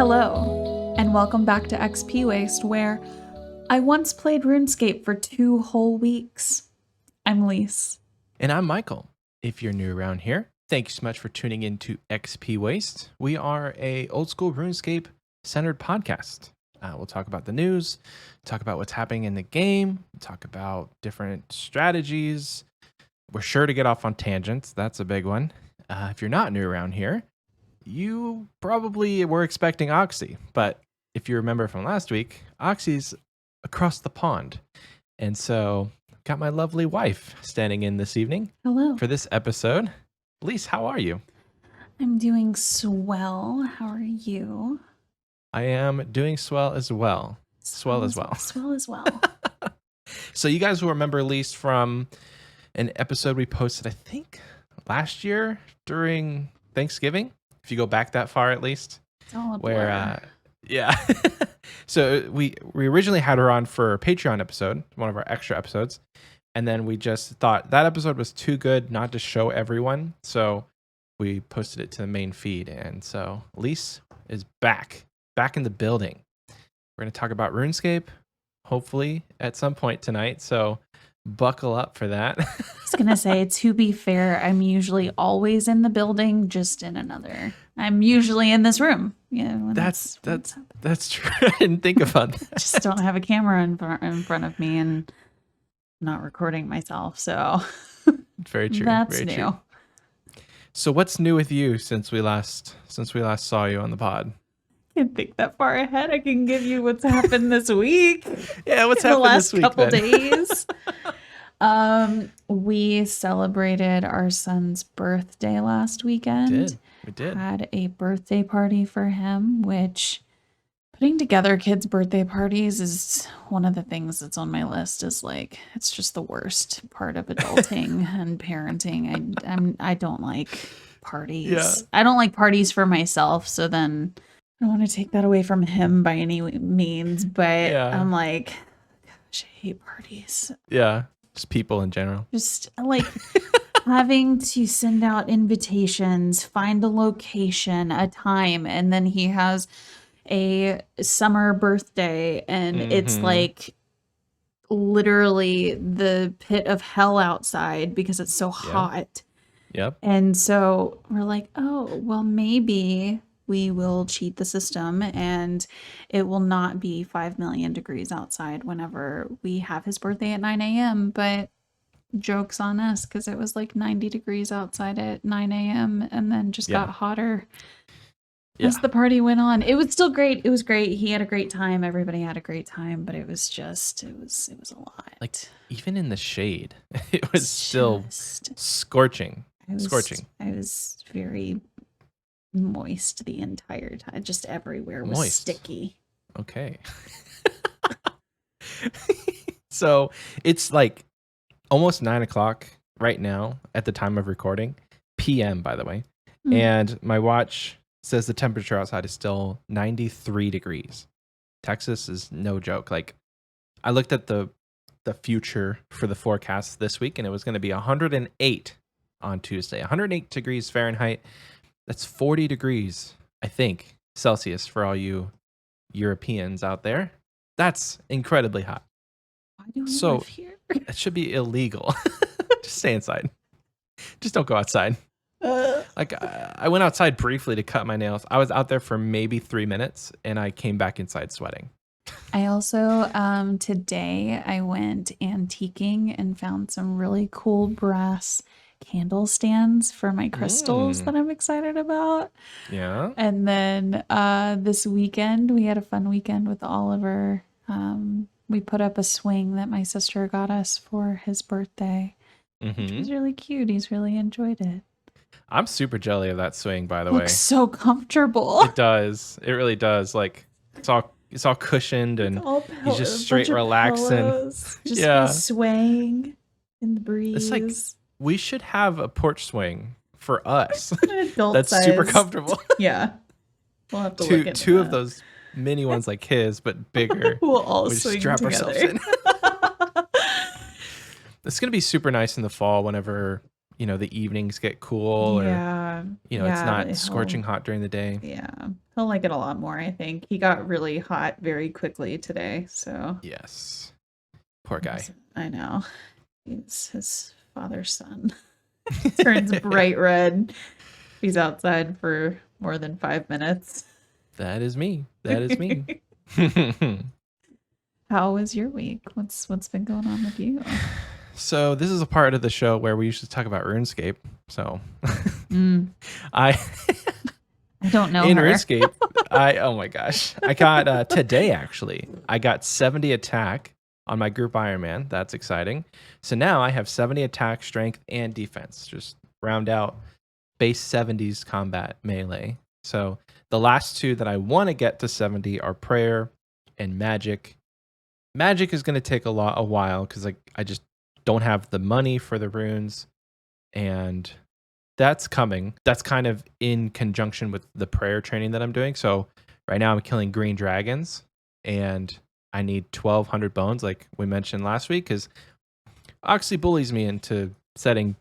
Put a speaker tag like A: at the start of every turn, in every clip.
A: Hello, and welcome back to Xpwaste, where I once played RuneScape for 2 whole weeks. I'm Lease.
B: And I'm Michael. If you're new around here, thank you so much for tuning in to Xpwaste. We are a old school RuneScape centered podcast. We'll talk about the news, talk about what's happening in the game, talk about different strategies. We're sure to get off on tangents. That's a big one. If you're not new around here, you probably were expecting Oxie. But if you remember from last week, Oxie's across the pond. And so got my lovely wife standing in this evening.
A: Hello.
B: For this episode. Lease, how are you?
A: I'm doing swell. How are you?
B: I am doing swell as well. Swell as well.
A: Swell as well.
B: So you guys will remember Lease from an episode we posted, I think, last year during Thanksgiving. If you go back that far, at least.
A: It's all a
B: blur. Yeah. So we originally had her on for a Patreon episode, one of our extra episodes. And then we just thought that episode was too good not to show everyone. So we posted it to the main feed. And so Lease is back in the building. We're going to talk about RuneScape, hopefully at some point tonight. So buckle up for that.
A: I was going to say, to be fair, I'm usually always in the building, just in another. I'm usually in this room. Yeah,
B: that's true. I didn't think about that.
A: Just don't have a camera in front of me and not recording myself. So
B: very true.
A: That's
B: very
A: new.
B: True. So what's new with you since we last saw you on the pod?
A: I can't think that far ahead. I can give you what's happened this week.
B: Yeah, what's happened this week?
A: The last couple days. We celebrated our son's birthday last weekend.
B: We did.
A: Had a birthday party for him, which putting together kids' birthday parties is one of the things that's on my list. Is like, it's just the worst part of adulting and parenting. I don't like parties.
B: Yeah.
A: I don't like parties for myself. So then I don't want to take that away from him by any means. But
B: Yeah.
A: I'm like, gosh, I hate parties.
B: Yeah. Just people in general.
A: Just like having to send out invitations, find a location, a time, and then he has a summer birthday and it's like literally the pit of hell outside because it's so hot.
B: Yep.
A: And so we're like, oh, well, maybe we will cheat the system and it will not be 5 million degrees outside whenever we have his birthday at 9 a.m. But joke's on us because it was like 90 degrees outside at 9 a.m. and then just got hotter as the party went on. It was still great. It was great. He had a great time. Everybody had a great time, but it was a lot.
B: Like even in the shade, it was still scorching.
A: I was very moist the entire time. Just everywhere was sticky.
B: Okay. So it's like almost 9:00 right now at the time of recording, PM, by the way. And my watch says the temperature outside is still 93 degrees. Texas is no joke. Like I looked at the future for the forecast this week and it was going to be 108 on Tuesday. 108 degrees Fahrenheit. That's 40 degrees, I think, Celsius for all you Europeans out there. That's incredibly hot.
A: Why do we live here?
B: It should be illegal. Just stay inside. Just don't go outside. Like I went outside briefly to cut my nails. I was out there for maybe 3 minutes and I came back inside sweating.
A: I also, today I went antiquing and found some really cool brass candle stands for my crystals that I'm excited about.
B: Yeah.
A: And then this weekend, we had a fun weekend with Oliver. We put up a swing that my sister got us for his birthday, which was really cute. He's really enjoyed it.
B: I'm super jelly of that swing, by the
A: Looks so comfortable.
B: It does. It really does. Like it's all cushioned and he's just straight relaxing.
A: Just swaying in the breeze.
B: It's like we should have a porch swing for us.
A: That's
B: super comfortable.
A: Yeah. We'll have to look into
B: two
A: that.
B: of those mini ones like his, but bigger.
A: We'll all
B: we
A: swing
B: strap
A: together.
B: ourselves in. It's going to be super nice in the fall whenever, the evenings get cool, or
A: Yeah.
B: it's
A: Yeah.
B: not scorching hot during the day.
A: Yeah. He'll like it a lot more, I think. He got really hot very quickly today, so
B: Yes. Poor guy.
A: I know. He's his father's son. Turns bright red. He's outside for more than 5 minutes.
B: That is me. That is me.
A: How was your week? What's been going on with you?
B: So this is a part of the show where we usually talk about RuneScape. So I
A: don't know
B: in
A: her.
B: RuneScape, oh my gosh. I got today actually. I got 70 attack on my group Iron Man. That's exciting. So now I have 70 attack, strength, and defense. Just round out base 70s combat melee. So the last two that I want to get to 70 are prayer and magic. Magic is going to take a while because I just don't have the money for the runes, and that's coming. That's kind of in conjunction with the prayer training that I'm doing. So right now I'm killing green dragons, and I need 1,200 bones, like we mentioned last week, because Oxie bullies me into setting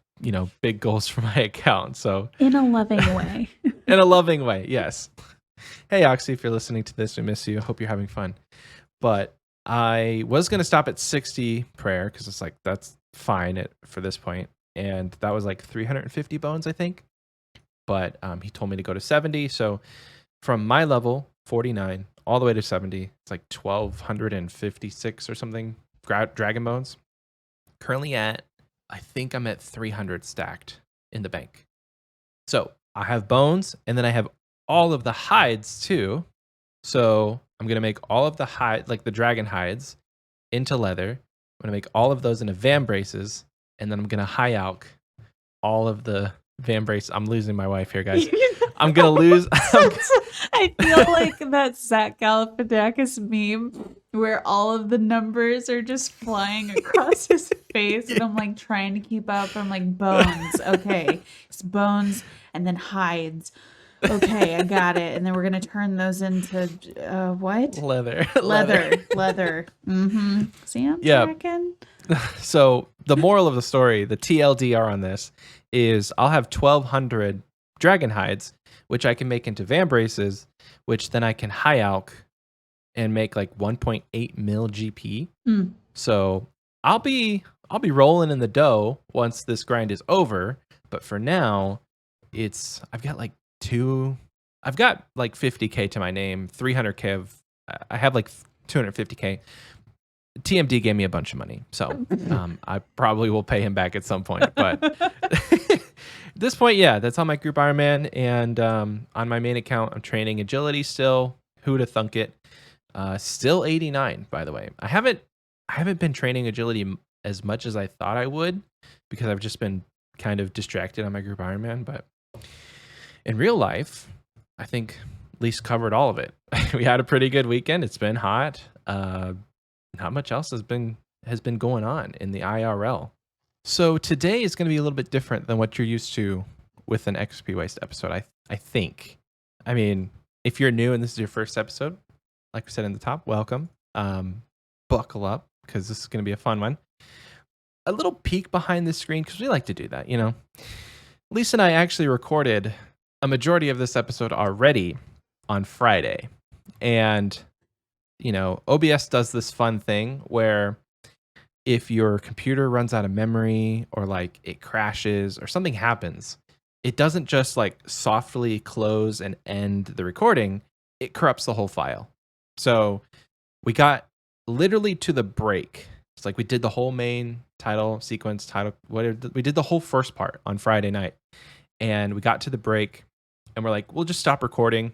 B: big goals for my account. So
A: in a loving way.
B: In a loving way, yes. Hey Oxie, if you're listening to this, we miss you. Hope you're having fun. But I was going to stop at 60 prayer because it's like that's fine for this point, and that was like 350 bones, I think. But he told me to go to 70. So from my level 49 all the way to 70, it's like 1,256 or something dragon bones. Currently I think I'm at 300 stacked in the bank. So I have bones, and then I have all of the hides too. So I'm going to make all of the like the dragon hides into leather. I'm going to make all of those into van braces, and then I'm going to high alch all of the van braces. I'm losing my wife here, guys. I'm going to lose.
A: I feel like that Zach Galifianakis meme where all of the numbers are just flying across his face, and I'm like trying to keep up. I'm like, bones. Okay. It's bones and then hides. Okay, I got it. And then we're going to turn those into what?
B: Leather.
A: Mm-hmm. See, I'm tracking.
B: So the moral of the story, the TLDR on this, is I'll have 1,200 dragon hides, which I can make into van braces, which then I can high alch and make like 1.8 mil GP. So I'll be rolling in the dough once this grind is over. But for now, I've got like 50K to my name, 300K I have like 250K. TMD gave me a bunch of money, so I probably will pay him back at some point. But at this point, yeah, that's on my group Iron Man, and on my main account, I'm training agility still. Who'da thunk it? Still 89, by the way. I haven't been training agility as much as I thought I would because I've just been kind of distracted on my group Iron Man. But in real life, I think Lease covered all of it. We had a pretty good weekend. It's been hot. Not much else has been going on in the IRL. So today is going to be a little bit different than what you're used to with an Xpwaste episode, I think. I mean, if you're new and this is your first episode, like we said in the top, welcome. Buckle up because this is going to be a fun one. A little peek behind the screen because we like to do that, Lisa and I actually recorded a majority of this episode already on Friday. And OBS does this fun thing where if your computer runs out of memory or like it crashes or something happens, it doesn't just like softly close and end the recording, it corrupts the whole file. So we got literally to the break. It's like we did the whole main sequence, we did the whole first part on Friday night. And we got to the break and we're like, we'll just stop recording.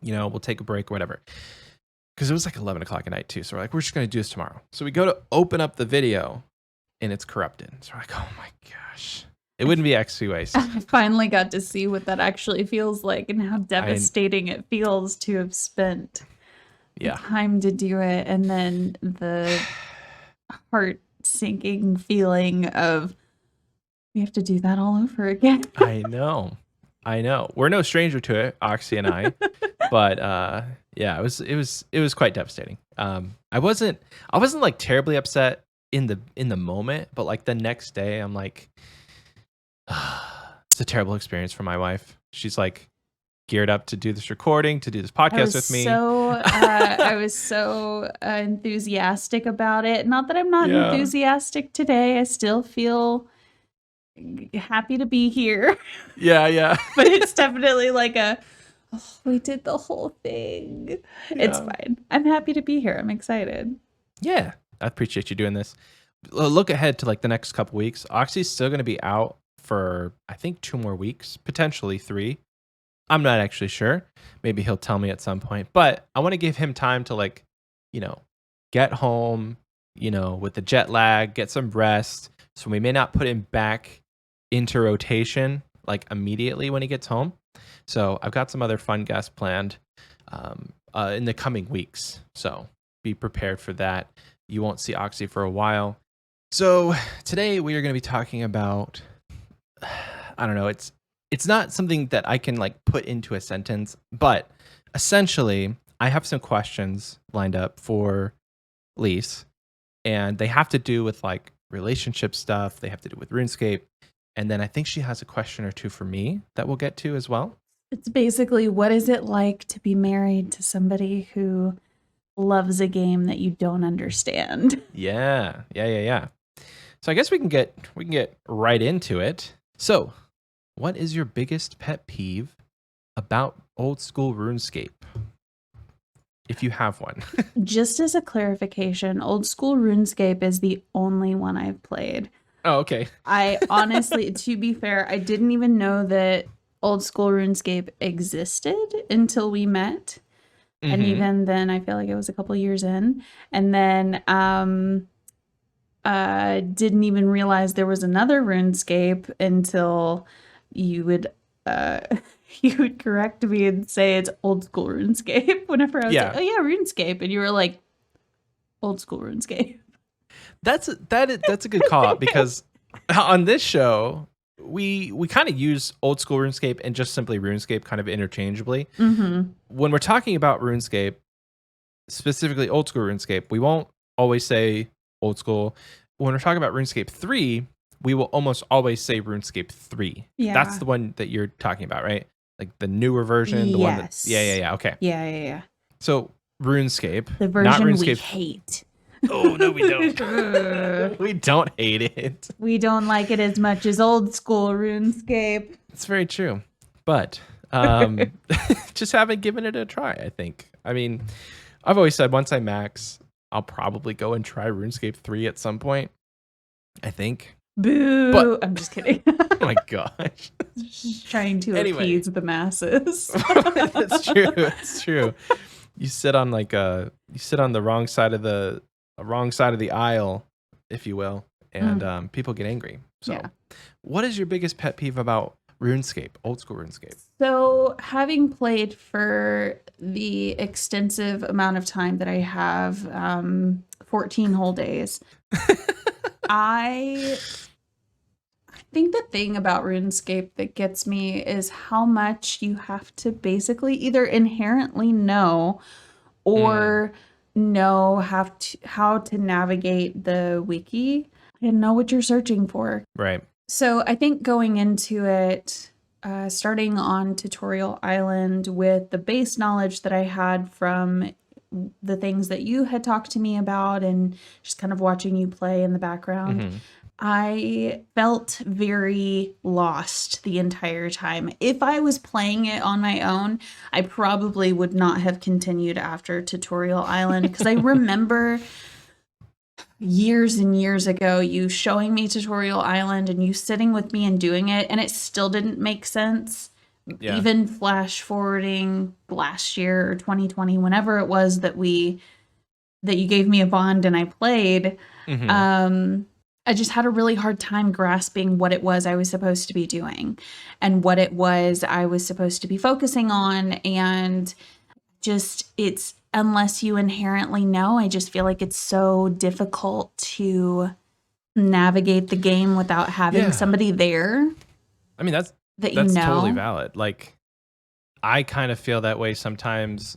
B: We'll take a break or whatever. Because it was like 11 o'clock at night too. So we're like, we're just going to do this tomorrow. So we go to open up the video and it's corrupted. So we're like, oh my gosh. It wouldn't be Xpwaste.
A: I finally got to see what that actually feels like and how devastating it feels to have spent time to do it. And then the heart sinking feeling of we have to do that all over again.
B: I know. We're no stranger to it, Oxie and I. But yeah, it was quite devastating. I wasn't like terribly upset in the moment, but like the next day I'm like, It's a terrible experience for my wife. She's like geared up to do this recording, to do this podcast with me.
A: I was so enthusiastic about it. Not that I'm not
B: Yeah.
A: enthusiastic today. I still feel happy to be here.
B: Yeah.
A: But it's definitely like we did the whole thing. It's
B: Yeah.
A: fine. I'm happy to be here. I'm excited.
B: Yeah, I appreciate you doing this. Look ahead to like the next couple weeks. Oxie's still going to be out for, I think, 2 more weeks, potentially 3. I'm not actually sure. Maybe he'll tell me at some point, but I want to give him time to like, get home, with the jet lag, get some rest. So we may not put him back into rotation like immediately when he gets home. So I've got some other fun guests planned in the coming weeks. So be prepared for that. You won't see Oxie for a while. So today we are going to be talking about, I don't know, it's not something that I can like put into a sentence, but essentially I have some questions lined up for Lease, and they have to do with like relationship stuff. They have to do with RuneScape. And then I think she has a question or two for me that we'll get to as well.
A: It's basically, what is it like to be married to somebody who loves a game that you don't understand?
B: Yeah. So I guess we can get right into it. So, what is your biggest pet peeve about Old School RuneScape? If you have one.
A: Just as a clarification, Old School RuneScape is the only one I've played.
B: Oh, okay.
A: I honestly, to be fair, I didn't even know that Old School RuneScape existed until we met. And even then, I feel like it was a couple years in. And then didn't even realize there was another RuneScape until you would correct me and say it's Old School RuneScape whenever I was like, oh yeah, RuneScape. And you were like, Old School RuneScape.
B: That's a good call out, because on this show we kind of use Old School RuneScape and just simply RuneScape kind of interchangeably. When we're talking about RuneScape, specifically Old School RuneScape, we won't always say Old School. When we're talking about RuneScape 3, we will almost always say RuneScape 3.
A: Yeah.
B: That's the one that you're talking about, right? Like the newer version, the one that okay.
A: Yeah.
B: So RuneScape,
A: the version
B: not RuneScape.
A: We hate.
B: Oh, no, we don't. We don't hate it.
A: We don't like it as much as Old School RuneScape.
B: It's very true. But just haven't given it a try, I think. I mean, I've always said once I max, I'll probably go and try RuneScape 3 at some point, I think.
A: Boo!
B: But,
A: I'm just kidding.
B: Oh my gosh.
A: Just trying to appease the masses.
B: That's true. It's true. You sit on the wrong side of the aisle, if you will, and people get angry. So, What is your biggest pet peeve about RuneScape, Old School RuneScape?
A: So, having played for the extensive amount of time that I have, 14 whole days, I think the thing about RuneScape that gets me is how much you have to basically either inherently know or know how to navigate the wiki and know what you're searching for.
B: Right.
A: So I think going into it, starting on Tutorial Island with the base knowledge that I had from the things that you had talked to me about and just kind of watching you play in the background, I felt very lost the entire time. If I was playing it on my own, I probably would not have continued after Tutorial Island, because I remember years and years ago you showing me Tutorial Island and you sitting with me and doing it, and it still didn't make sense. Yeah. Even flash forwarding last year or 2020, whenever it was that you gave me a bond and I played, I just had a really hard time grasping what it was I was supposed to be doing and what it was I was supposed to be focusing on. And just, it's, unless you inherently know, I just feel like it's so difficult to navigate the game without having somebody there.
B: I mean, that's totally valid. Like, I kind of feel that way sometimes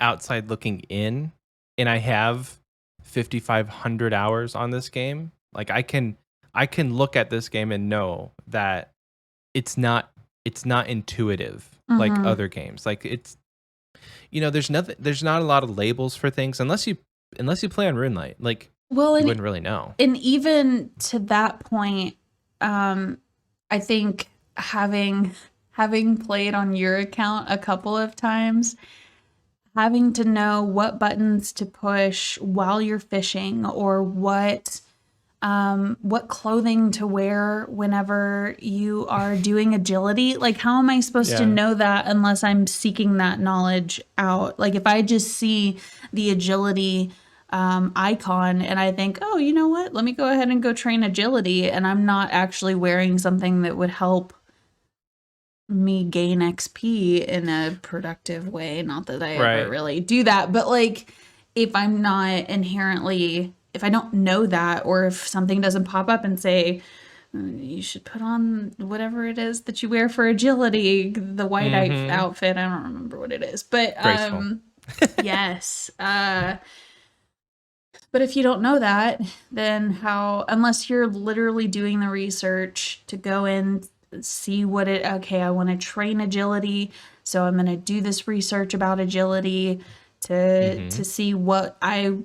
B: outside looking in, and I have 5,500 hours on this game. Like, I can I can look at this game and know that it's not intuitive like
A: Mm-hmm.
B: other games. Like it's, there's not a lot of labels for things unless you play on RuneLight. Like
A: Well,
B: you wouldn't really know.
A: and even to that point, I think having played on your account a couple of times, having to know what buttons to push while you're fishing, or what clothing to wear whenever you are doing agility. Like, how am I supposed to know that unless I'm seeking that knowledge out? Like, if I just see the agility icon and I think, oh, you know what? Let me go ahead and go train agility, and I'm not actually wearing something that would help me gain XP in a productive way. Not that I ever really do that, but like, if I'm not inherently, if I don't know that, or if something doesn't pop up and say, you should put on whatever it is that you wear for agility, the white outfit, I don't remember what it is, but yes. But if you don't know that, then how, unless you're literally doing the research to go in, see what it, okay, I want to train agility, so I'm going to do this research about agility to see what I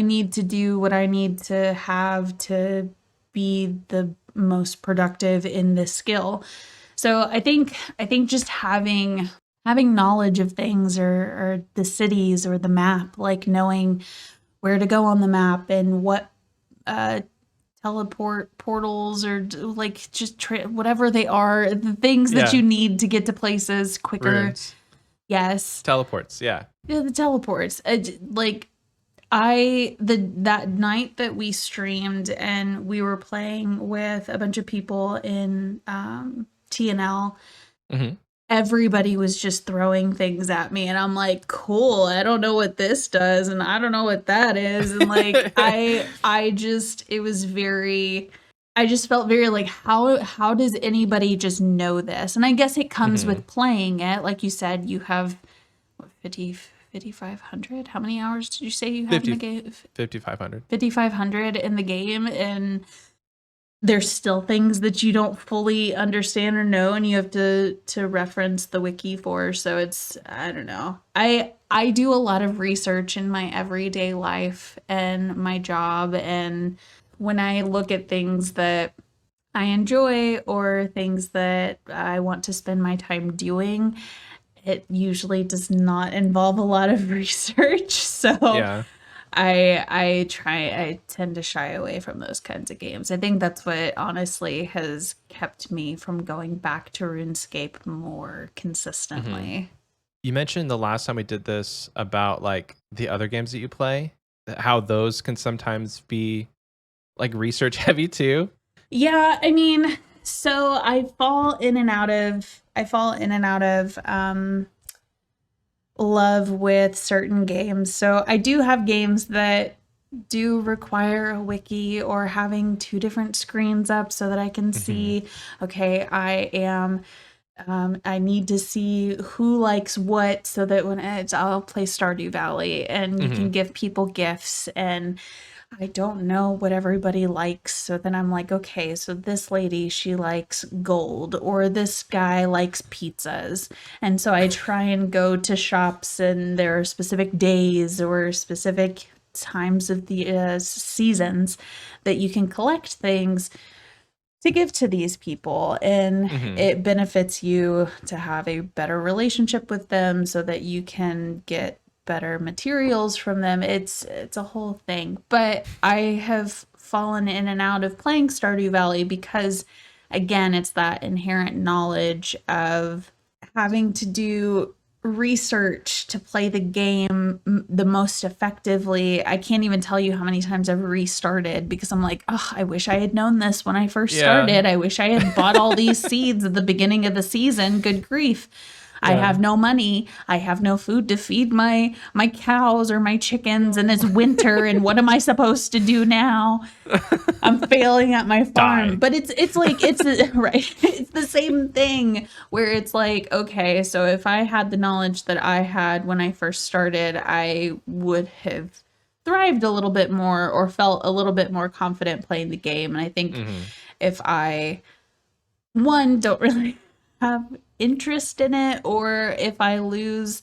A: need to do, what I need to have to be the most productive in this skill. So I think just having knowledge of things, or the cities or the map, like knowing where to go on the map and what teleport portals, or like just whatever they are, the things that you need to get to places quicker.
B: Runes.
A: Yes.
B: Teleports, yeah.
A: Yeah, the teleports. Like, that night that we streamed and we were playing with a bunch of people in TNL, everybody was just throwing things at me, and I'm like, cool, I don't know what this does, and I don't know what that is, and like I just felt very like, how does anybody just know this? And I guess it comes with playing it. Like you said, you have what, 5,500? How many hours did you say you have in the game?
B: 5,500.
A: 5,500 in the game, and there's still things that you don't fully understand or know, and you have to reference the wiki for. So it's, I don't know. I do a lot of research in my everyday life and my job, and when I look at things that I enjoy or things that I want to spend my time doing, it usually does not involve a lot of research. So
B: Yeah.
A: I tend to shy away from those kinds of games. I think that's what honestly has kept me from going back to RuneScape more consistently.
B: You mentioned the last time we did this about like the other games that you play, how those can sometimes be like research heavy too.
A: Yeah, I mean, so I fall in and out of love with certain games. So I do have games that do require a wiki or having two different screens up so that I can see, okay, I need to see who likes what, so that when I'll play Stardew Valley and you can give people gifts, and I don't know what everybody likes. So then I'm like, okay, so this lady, she likes gold, or this guy likes pizzas. And so I try and go to shops, and there are specific days or specific times of the seasons that you can collect things to give to these people, and it benefits you to have a better relationship with them so that you can get better materials from them. It's a whole thing. But I have fallen in and out of playing Stardew Valley because, again, it's that inherent knowledge of having to do research to play the game the most effectively. I can't even tell you how many times I've restarted because I'm like, oh, I wish I had known this when I first started. I wish I had bought all these seeds at the beginning of the season. Good grief. I have no money. I have no food to feed my cows or my chickens, and it's winter, and what am I supposed to do now? I'm failing at my farm.
B: Die.
A: But it's like, right. It's the same thing where it's like, okay, so if I had the knowledge that I had when I first started, I would have thrived a little bit more or felt a little bit more confident playing the game. And I think if I, one, don't really have interest in it, or if I lose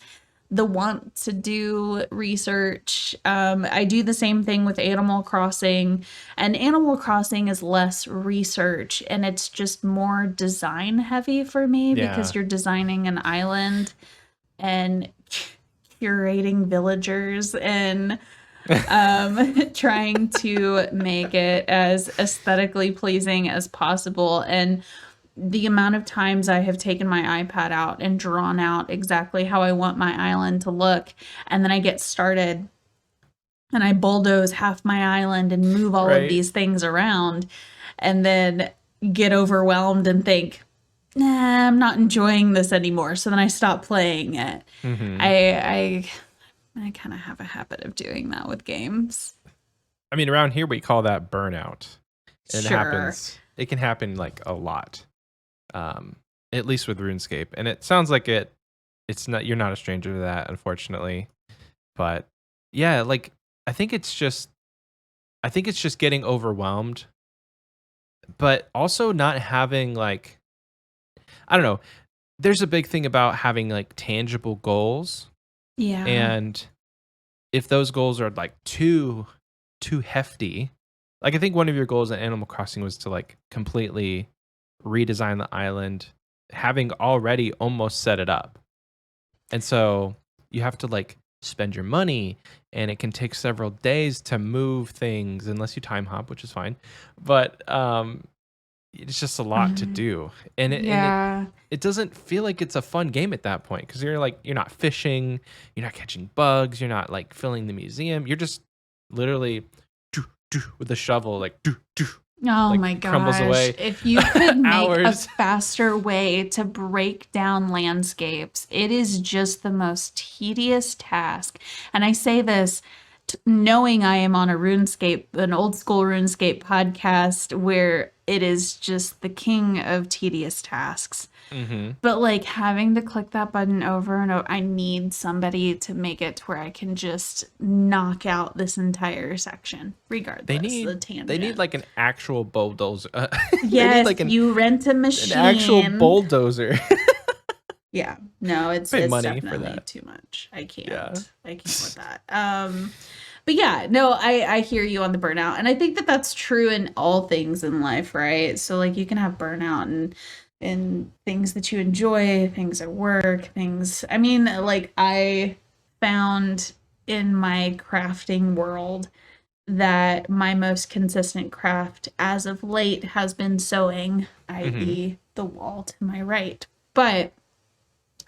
A: the want to do research, I do the same thing with Animal Crossing, and Animal Crossing is less research and it's just more design heavy for me
B: Yeah.
A: because you're designing an island and curating villagers and trying to make it as aesthetically pleasing as possible. And the amount of times I have taken my iPad out and drawn out exactly how I want my island to look, and then I get started and I bulldoze half my island and move all of
B: Right.
A: these things around, and then get overwhelmed and think, nah, I'm not enjoying this anymore. So then I stop playing it. I kind of have a habit of doing that with games.
B: I mean, around here we call that burnout. It
A: Sure.
B: happens. It can happen like a lot. At least with RuneScape. And it sounds like it's not, you're not a stranger to that, unfortunately. But yeah, like I think it's just getting overwhelmed, but also not having like, I don't know. There's a big thing about having like tangible goals.
A: Yeah.
B: And if those goals are like too hefty, like I think one of your goals in Animal Crossing was to like completely redesign the island, having already almost set it up. And so you have to like spend your money, and it can take several days to move things unless you time hop, which is fine. But it's just a lot to do. And it doesn't feel like it's a fun game at that point, because you're not fishing, you're not catching bugs, you're not like filling the museum. You're just literally with a shovel, like
A: Oh
B: like
A: my
B: crumbles
A: gosh.
B: away.
A: If you could make a
B: Hours.
A: faster way to break down landscapes, it is just the most tedious task. And I say this knowing I am on an old school RuneScape podcast where it is just the king of tedious tasks. But like having to click that button over and over, I need somebody to make it to where I can just knock out this entire section, regardless of the tangent.
B: They need like an actual bulldozer.
A: Yes,
B: like
A: you rent a machine.
B: an actual bulldozer.
A: Yeah, no, it's
B: Pay money for
A: definitely
B: that.
A: too much. I can't.
B: Yeah.
A: I can't with that. But yeah, no, I hear you on the burnout, and I think that that's true in all things in life, right? So like you can have burnout and things that you enjoy, things at work, things. I mean, like I found in my crafting world that my most consistent craft as of late has been sewing, i.e., the wall to my right. But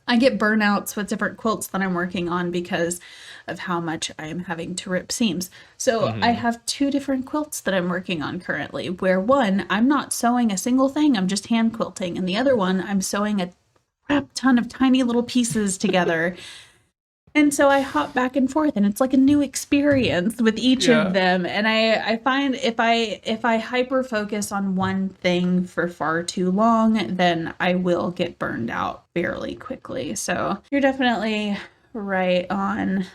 A: I get burnouts with different quilts that I'm working on because of how much I am having to rip seams. So I have two different quilts that I'm working on currently, where one, I'm not sewing a single thing, I'm just hand quilting. And the other one, I'm sewing a crap ton of tiny little pieces together. And so I hop back and forth, and it's like a new experience with each of them. And I find if I hyper focus on one thing for far too long, then I will get burned out fairly quickly. So you're definitely right on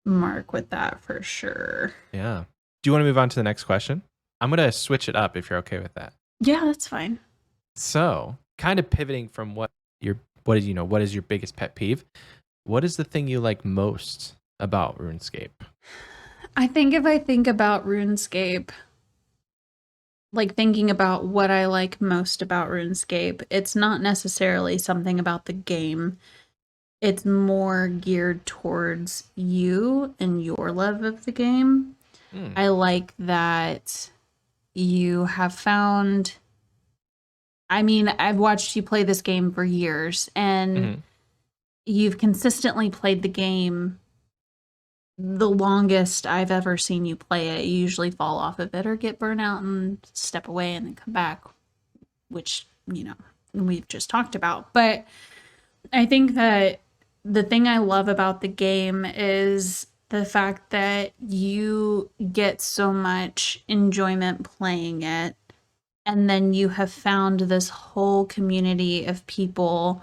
A: mark with that for sure.
B: Yeah. Do you want to move on to the next question? I'm going to switch it up if you're okay with that.
A: Yeah, that's fine.
B: So, kind of pivoting from what is your biggest pet peeve? What is the thing you like most about RuneScape?
A: I think if I think about RuneScape, like thinking about what I like most about RuneScape, it's not necessarily something about the game. It's more geared towards you and your love of the game. I like that you have found, I mean, I've watched you play this game for years, and you've consistently played the game the longest I've ever seen you play it. You usually fall off of it or get burnt out and step away and then come back, which, we've just talked about. But I think that the thing I love about the game is the fact that you get so much enjoyment playing it, and then you have found this whole community of people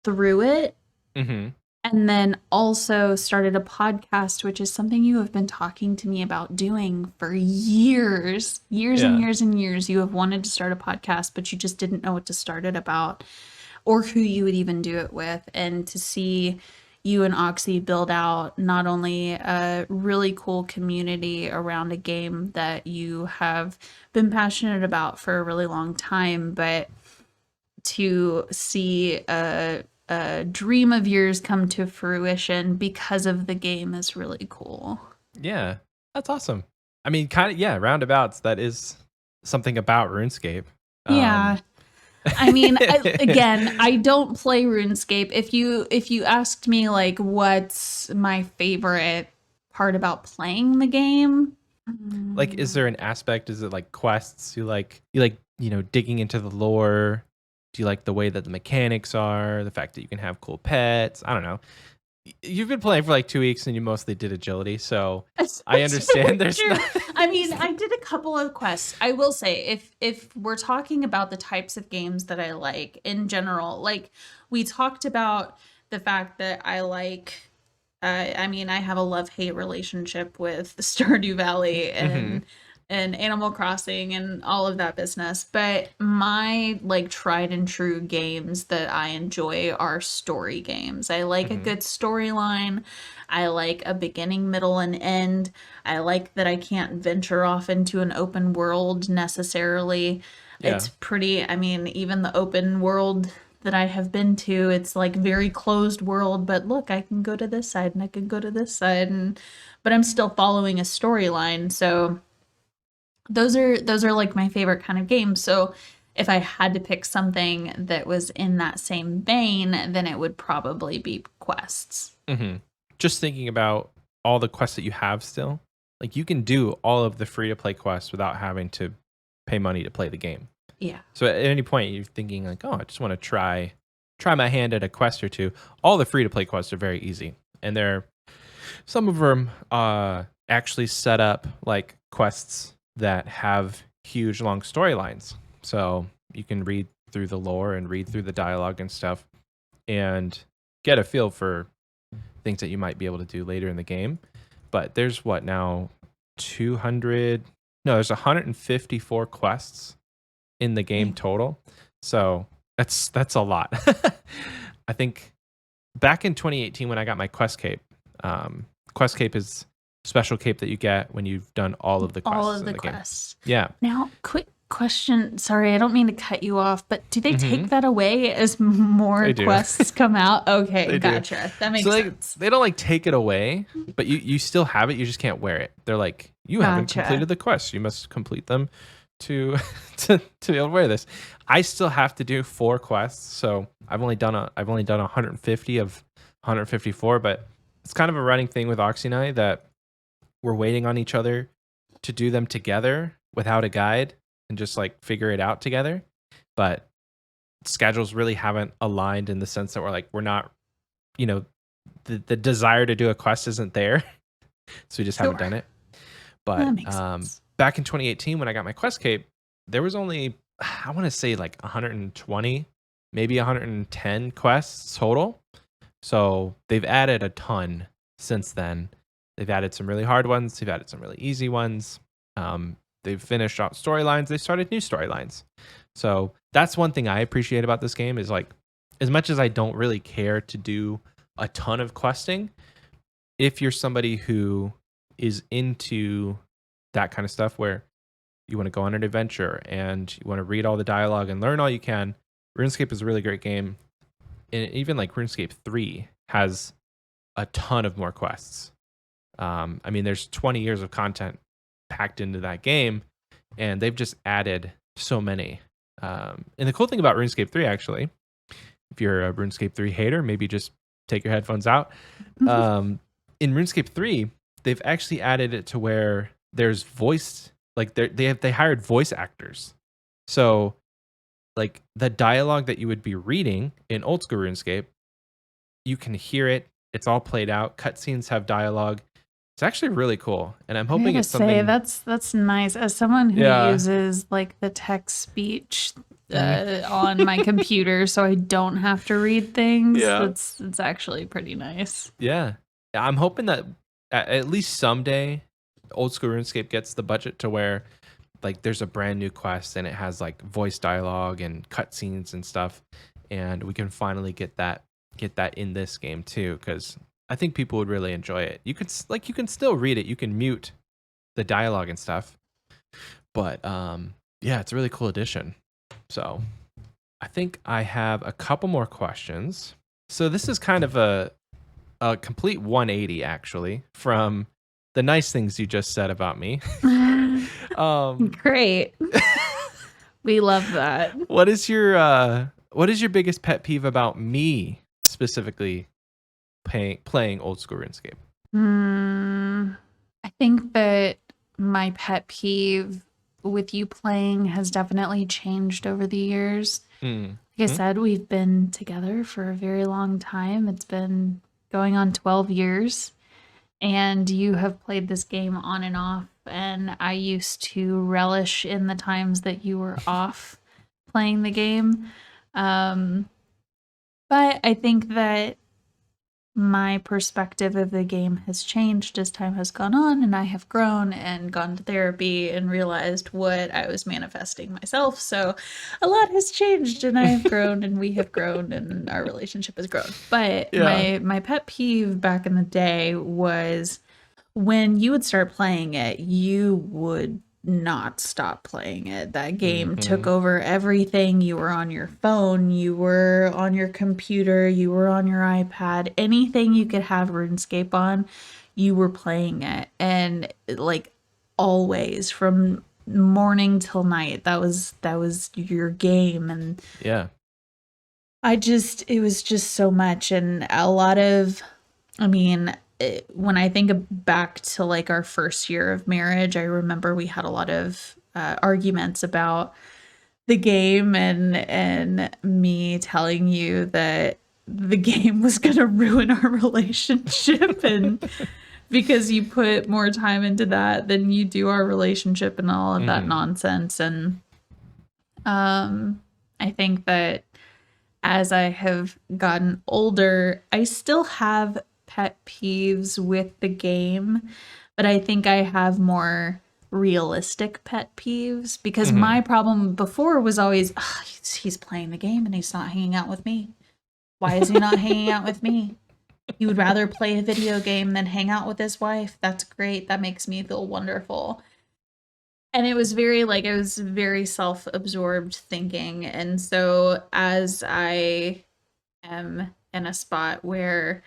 A: through it. And And then also started a podcast, which is something you have been talking to me about doing for years, years and
B: Yeah.
A: years and years. You have wanted to start a podcast, but you just didn't know what to start it about or who you would even do it with. And to see you and Oxie build out not only a really cool community around a game that you have been passionate about for a really long time, but to see a dream of yours come to fruition because of the game is really cool.
B: Yeah. That's awesome. I mean, kind of, yeah, roundabouts. That is something about RuneScape.
A: Yeah.
B: Um,
A: I mean, again, I don't play RuneScape. If you asked me like what's my favorite part about playing the game,
B: like, is there an aspect? Is it like quests? You like digging into the lore? Do you like the way that the mechanics are? The fact that you can have cool pets? I don't know. You've been playing for like 2 weeks and you mostly did agility, so
A: that's
B: I
A: very
B: understand. There's
A: true.
B: not.
A: I mean, I did a couple of quests. I will say, if we're talking about the types of games that I like in general, like we talked about the fact that I like. I mean, I have a love-hate relationship with Stardew Valley
B: Hmm.
A: and Animal Crossing and all of that business. But my like tried and true games that I enjoy are story games. I like a
B: Hmm.
A: good storyline. I like a beginning, middle, and end. I like that I can't venture off into an open world necessarily.
B: Yeah.
A: It's pretty, I mean, even the open world that I have been to, it's like very closed world, but look, I can go to this side and I can go to this side and but I'm still following a storyline. So those are like my favorite kind of games. So if I had to pick something that was in that same vein, then it would probably be quests.
B: Hmm. Just thinking about all the quests that you have still, like you can do all of the free to play quests without having to pay money to play the game.
A: Yeah.
B: So at any point you're thinking like, oh, I just want to try my hand at a quest or two. All the free to play quests are very easy, and they're some of them actually set up like quests that have huge long storylines. So you can read through the lore and read through the dialogue and stuff, and get a feel for things that you might be able to do later in the game. But there's what now 200? No, there's 154 quests in the game
A: Yeah.
B: total. So that's a lot. I think back in 2018 when I got my quest cape, quest cape is special cape that you get when you've done all of the quests
A: All of
B: in
A: the
B: the game.
A: quests.
B: Yeah.
A: Now, quick question. Sorry, I don't mean to cut you off, but do they
B: Hmm.
A: take that away as more
B: They do.
A: quests come out? Okay,
B: They do.
A: gotcha. That
B: So
A: makes sense.
B: they don't like take it away, but you still have it. You just can't wear it. They're like, you haven't
A: Gotcha.
B: completed the quests. You must complete them to to be able to wear this. I still have to do 4 quests, so I've only done 150 of 154. But it's kind of a running thing with Oxy and I that we're waiting on each other to do them together without a guide and just like figure it out together. But schedules really haven't aligned in the sense that we're not, you know, the desire to do a quest isn't there. So we just haven't
A: Sure.
B: done it.
A: That
B: But
A: makes sense.
B: back in 2018 when I got my quest cape, there was only I want to say like 120, maybe 110 quests total. So they've added a ton since then. They've added some really hard ones. They've added some really easy ones. They've finished out storylines. They started new storylines. So that's one thing I appreciate about this game is like, as much as I don't really care to do a ton of questing, if you're somebody who is into that kind of stuff where you want to go on an adventure and you want to read all the dialogue and learn all you can, RuneScape is a really great game. And even like RuneScape 3 has a ton of more quests. I mean, there's 20 years of content packed into that game, and they've just added so many. And the cool thing about RuneScape 3, actually, if you're a RuneScape 3 hater, maybe just take your headphones out. In RuneScape 3, they've actually added it to where there's voice, like they hired voice actors. So like the dialogue that you would be reading in Old School Runescape, you can hear it. It's all played out. Cutscenes have dialogue. It's actually really cool, and I'm
A: I
B: hoping
A: gotta
B: it's
A: say,
B: something.
A: that's nice. As someone who
B: Yeah.
A: uses like the text speech
B: Mm.
A: on my computer, so I don't have to read things.
B: Yeah.
A: It's actually pretty nice.
B: Yeah. I'm hoping that at least someday Old School RuneScape gets the budget to where like there's a brand new quest and it has like voice dialogue and cutscenes and stuff, and we can finally get that in this game too, because I think people would really enjoy it. You can still read it, you can mute the dialogue and stuff, but yeah, it's a really cool addition. So I think I have a couple more questions. So this is kind of a complete 180 actually from the nice things you just said about me.
A: Great. We love that.
B: What is your biggest pet peeve about me specifically playing Old School RuneScape?
A: I think that my pet peeve with you playing has definitely changed over the years.
B: Mm.
A: Like I said, we've been together for a very long time. It's been going on 12 years, and you have played this game on and off. And I used to relish in the times that you were off playing the game. But I think that my perspective of the game has changed as time has gone on, and I have grown and gone to therapy and realized what I was manifesting myself. So a lot has changed, and I have grown and we have grown and our relationship has grown. But
B: Yeah.
A: my pet peeve back in the day was when you would start playing it, you would not stop playing it. That game took over everything. You were on your phone, you were on your computer, you were on your iPad, anything you could have RuneScape on, you were playing it. And like always from morning till night, that was your game. And
B: Yeah.
A: it was just so much. And a lot of, I mean, when I think back to like our first year of marriage, I remember we had a lot of arguments about the game, and me telling you that the game was going to ruin our relationship, and because you put more time into that than you do our relationship and all of that nonsense. And I think that as I have gotten older, I still have pet peeves with the game, but I think I have more realistic pet peeves, because my problem before was always, "Ugh, he's playing the game and he's not hanging out with me. Why is he not hanging out with me? He would rather play a video game than hang out with his wife. That's great. That makes me feel wonderful." And it was very self-absorbed thinking. And so as I am in a spot where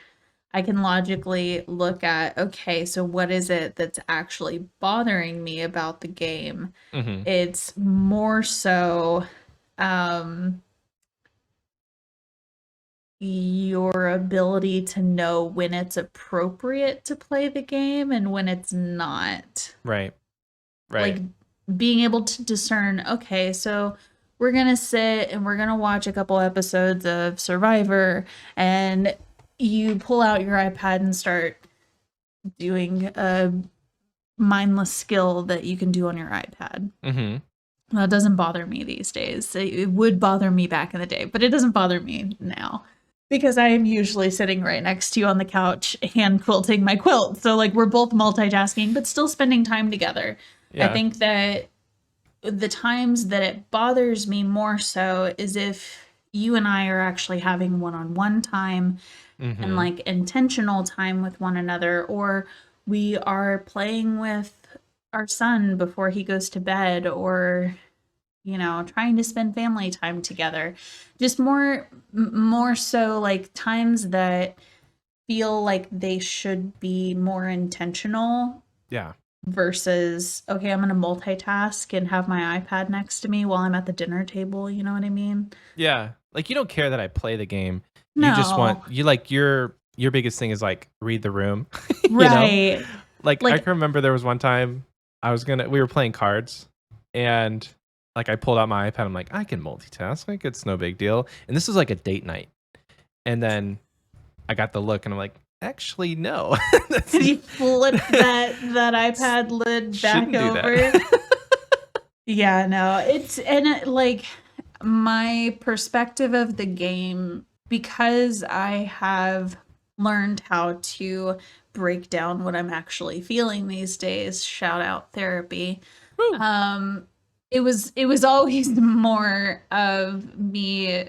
A: I can logically look at, okay, so what is it that's actually bothering me about the game? It's more so your ability to know when it's appropriate to play the game and when it's not.
B: Right.
A: Like being able to discern, okay, so we're going to sit and we're going to watch a couple episodes of Survivor, and you pull out your iPad and start doing a mindless skill that you can do on your iPad. That doesn't bother me these days. It would bother me back in the day, but it doesn't bother me now because I am usually sitting right next to you on the couch hand quilting my quilt. So like we're both multitasking, but still spending time together.
B: Yeah.
A: I think that the times that it bothers me more so is if you and I are actually having one-on-one time and like intentional time with one another, or we are playing with our son before he goes to bed, or trying to spend family time together. Just more so like times that feel like they should be more intentional.
B: Yeah.
A: Versus, okay, I'm going to multitask and have my iPad next to me while I'm at the dinner table. You know what I mean?
B: Yeah. Like you don't care that I play the game.
A: No.
B: You just want your biggest thing is like read the room.
A: Right.
B: Like I can remember there was one time we were playing cards, and like I pulled out my iPad. I'm like, I can multitask. Like it's no big deal. And this was like a date night. And then I got the look and I'm like, actually, no.
A: You flip that iPad lid back
B: Shouldn't do
A: over.
B: that.
A: Yeah, no, like my perspective of the game, because I have learned how to break down what I'm actually feeling these days, shout out therapy.
B: Woo.
A: Um, it was always more of me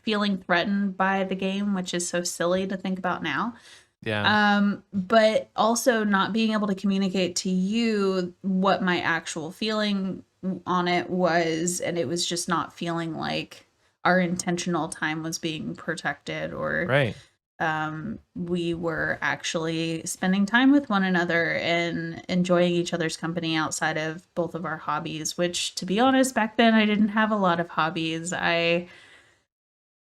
A: feeling threatened by the game, which is so silly to think about now.
B: Yeah.
A: But also not being able to communicate to you what my actual feeling on it was, and it was just not feeling like our intentional time was being protected, or
B: Right.
A: we were actually spending time with one another and enjoying each other's company outside of both of our hobbies, which, to be honest, back then I didn't have a lot of hobbies. I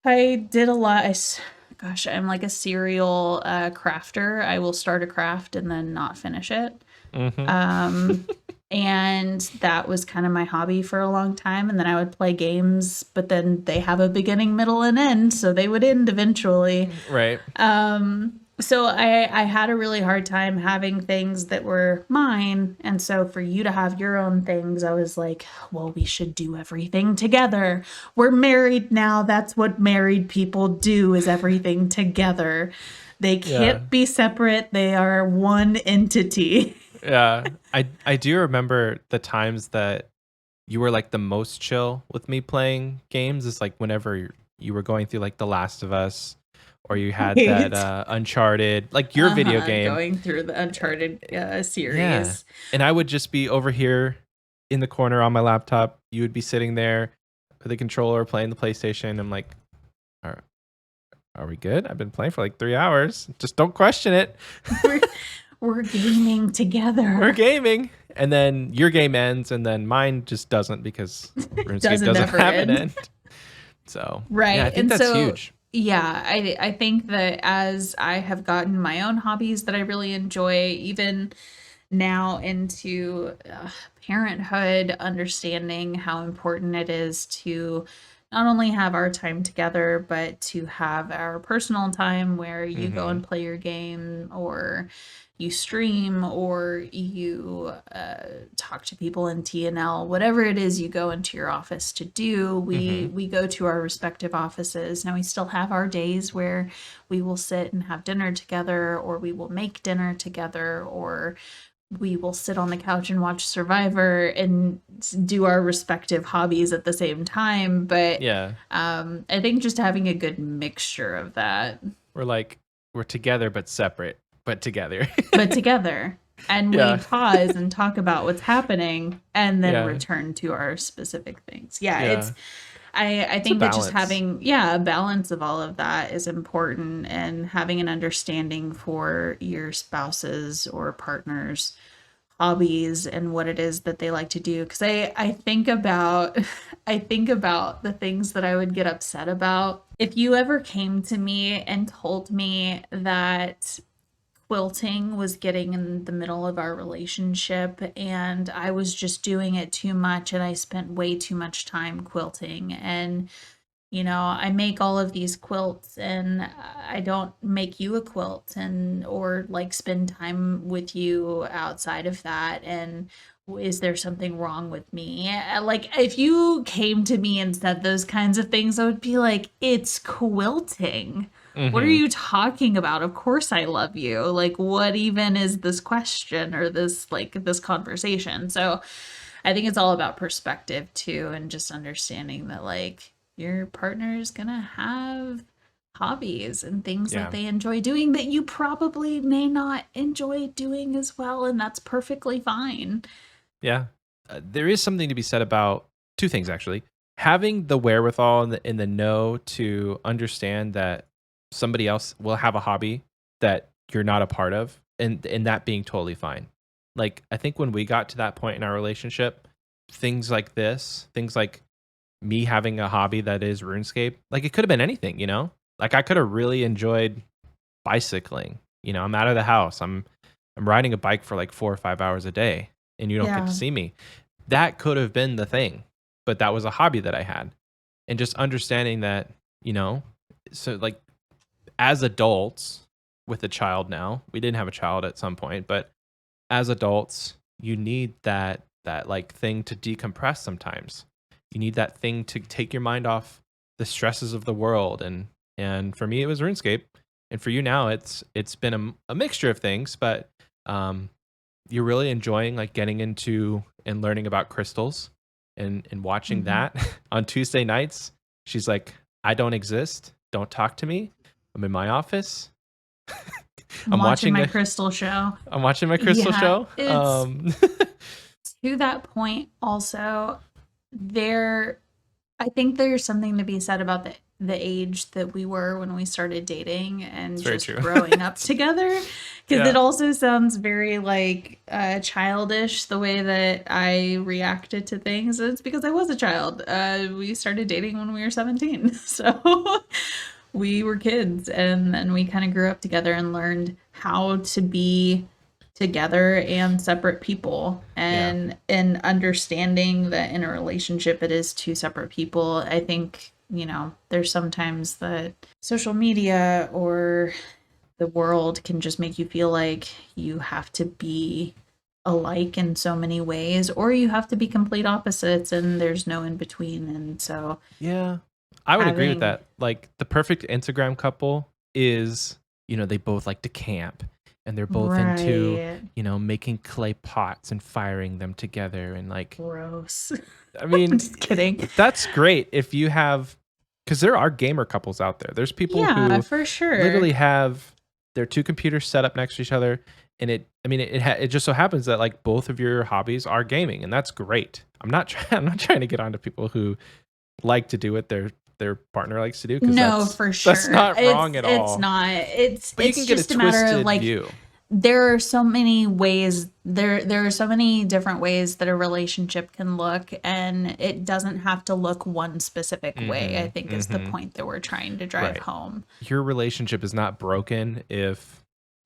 A: did a lot. Gosh, I'm like a serial crafter. I will start a craft and then not finish it.
B: Mm-hmm.
A: And that was kind of my hobby for a long time. And then I would play games, but then they have a beginning, middle, and end, so they would end eventually.
B: Right.
A: So I had a really hard time having things that were mine. And so for you to have your own things, I was like, well, we should do everything together. We're married now. That's what married people do, is everything together. They can't be separate. They are one entity.
B: Yeah. I do remember the times that you were like the most chill with me playing games. Is like whenever you were going through like The Last of Us, or you had that Uncharted, like your video game.
A: Going through the Uncharted series.
B: Yeah. And I would just be over here in the corner on my laptop. You would be sitting there with the controller playing the PlayStation. I'm like, are we good? I've been playing for like 3 hours. Just don't question it.
A: We're gaming together.
B: We're gaming. And then your game ends, and then mine just doesn't, because RuneScape doesn't have an end. So,
A: right.
B: yeah, I think that's huge.
A: Yeah, I think that as I have gotten my own hobbies that I really enjoy, even now into parenthood, understanding how important it is to not only have our time together, but to have our personal time where you go and play your game, or you stream, or you talk to people in TNL, whatever it is you go into your office to do. We go to our respective offices. Now we still have our days where we will sit and have dinner together, or we will make dinner together, or we will sit on the couch and watch Survivor and do our respective hobbies at the same time. But
B: yeah,
A: I think just having a good mixture of that.
B: We're together but separate, but together.
A: But together. And we pause and talk about what's happening, and then return to our specific things. It's I think that just having a balance of all of that is important, and having an understanding for your spouses or partners' hobbies and what it is that they like to do. Because I think about the things that I would get upset about. If you ever came to me and told me that quilting was getting in the middle of our relationship and I was just doing it too much, and I spent way too much time quilting, and I make all of these quilts and I don't make you a quilt, and or like spend time with you outside of that, and is there something wrong with me? Like, if you came to me and said those kinds of things, I would be like, it's quilting. What are you talking about? Of course I love you. Like, what even is this question, or this conversation? So I think it's all about perspective too, and just understanding that like your partner is gonna have hobbies and things that they enjoy doing that you probably may not enjoy doing as well, and that's perfectly fine.
B: Yeah. There is something to be said about two things, actually. Having the wherewithal and the know to understand that somebody else will have a hobby that you're not a part of, and that being totally fine. Like, I think when we got to that point in our relationship, things like me having a hobby that is RuneScape, like, it could have been anything, like I could have really enjoyed bicycling. I'm out of the house. I'm riding a bike for like 4 or 5 hours a day, and you don't get to see me. That could have been the thing, but that was a hobby that I had. And just understanding that, so like, as adults, with a child now. We didn't have a child at some point, but as adults, you need that like thing to decompress sometimes. You need that thing to take your mind off the stresses of the world. And for me, it was RuneScape. And for you now, it's been a mixture of things, but you're really enjoying like getting into and learning about crystals and watching that on Tuesday nights. She's like, I don't exist. Don't talk to me. I'm in my office.
A: I'm watching my crystal show.
B: I'm watching my crystal show.
A: To that point, also, I think there's something to be said about the age that we were when we started dating and just growing up together. Because it also sounds very like childish the way that I reacted to things. It's because I was a child. We started dating when we were 17. So we were kids, and then we kind of grew up together and learned how to be together and separate people, and understanding that in a relationship it is two separate people. I think, you know, there's sometimes that social media or the world can just make you feel like you have to be alike in so many ways, or you have to be complete opposites and there's no in between. And so
B: I would agree with that. Like the perfect Instagram couple is, you know, they both like to camp and they're both into, you know, making clay pots and firing them together and like
A: gross.
B: I mean,
A: I'm just kidding.
B: That's great if you have, because there are gamer couples out there. There's people who
A: for sure
B: literally have their two computers set up next to each other, and it just so happens that like both of your hobbies are gaming, and that's great. I'm not trying to get onto people who like to do what their partner likes to do.
A: No, for sure.
B: That's not wrong at all.
A: It's not.
B: But
A: it's just a matter of like
B: view.
A: There are so many ways. There are so many different ways that a relationship can look, and it doesn't have to look one specific way. I think is the point that we're trying to drive home.
B: Your relationship is not broken if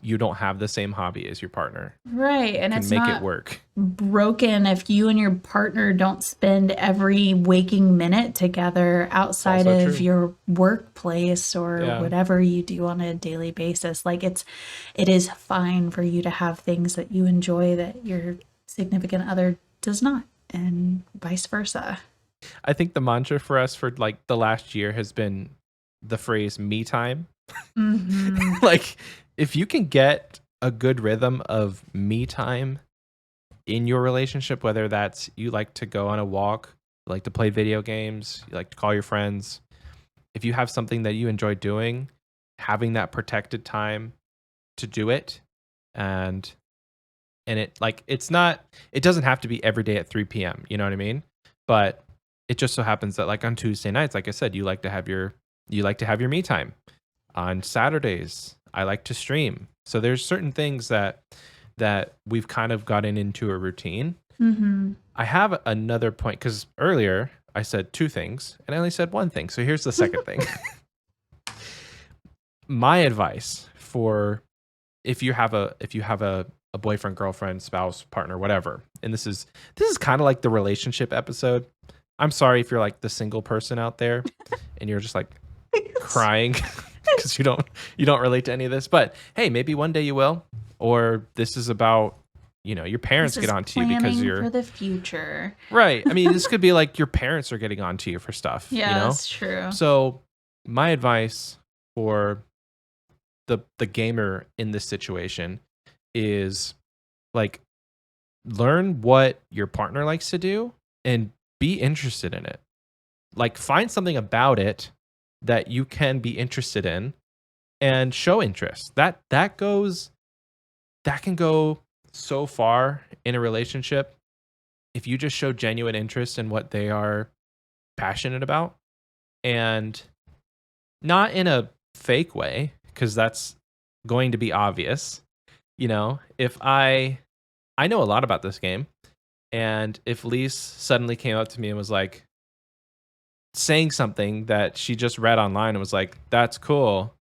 B: you don't have the same hobby as your partner.
A: Right. And it's
B: make
A: not
B: it work.
A: Broken if you and your partner don't spend every waking minute together outside of your workplace or whatever you do on a daily basis. Like it is fine for you to have things that you enjoy that your significant other does not, and vice versa.
B: I think the mantra for us for like the last year has been the phrase me time. Like if you can get a good rhythm of me time in your relationship, whether that's you like to go on a walk, you like to play video games, you like to call your friends, if you have something that you enjoy doing, having that protected time to do it, and it like it doesn't have to be every day at 3 p.m. You know what I mean? But it just so happens that like on Tuesday nights, like I said, you like to have your me time. On Saturdays, I like to stream. So there's certain things that we've kind of gotten into a routine. I have another point, because earlier I said two things and I only said one thing. So here's the second thing. My advice for if you have a boyfriend, girlfriend, spouse, partner, whatever, and this is kind of like the relationship episode. I'm sorry if you're like the single person out there and you're just like crying because you don't relate to any of this, but hey, maybe one day you will. Or this is about, you know, your parents get onto you because you're
A: for the future,
B: right? I mean, this could be like your parents are getting onto you for stuff.
A: Yeah,
B: you know?
A: That's true.
B: So my advice for the gamer in this situation is like learn what your partner likes to do and be interested in it. Like find something about it that you can be interested in and show interest. That can go so far in a relationship if you just show genuine interest in what they are passionate about, and not in a fake way, because that's going to be obvious. You know, if I know a lot about this game, and if Lease suddenly came up to me and was like saying something that she just read online and was like, that's cool.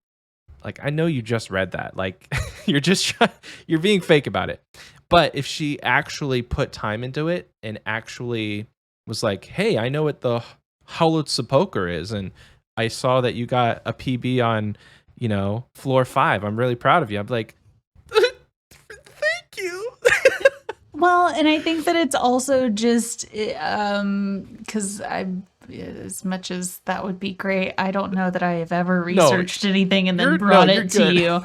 B: Like, I know you just read that. Like, you're being fake about it. But if she actually put time into it and actually was like, hey, I know what the Haslet poker is, and I saw that you got a PB on floor 5. I'm really proud of you. I'm like, thank you.
A: Well, and I think that it's also just because as much as that would be great, I don't know that I have ever
B: No,
A: researched anything and then
B: you're
A: brought it to
B: good.
A: you.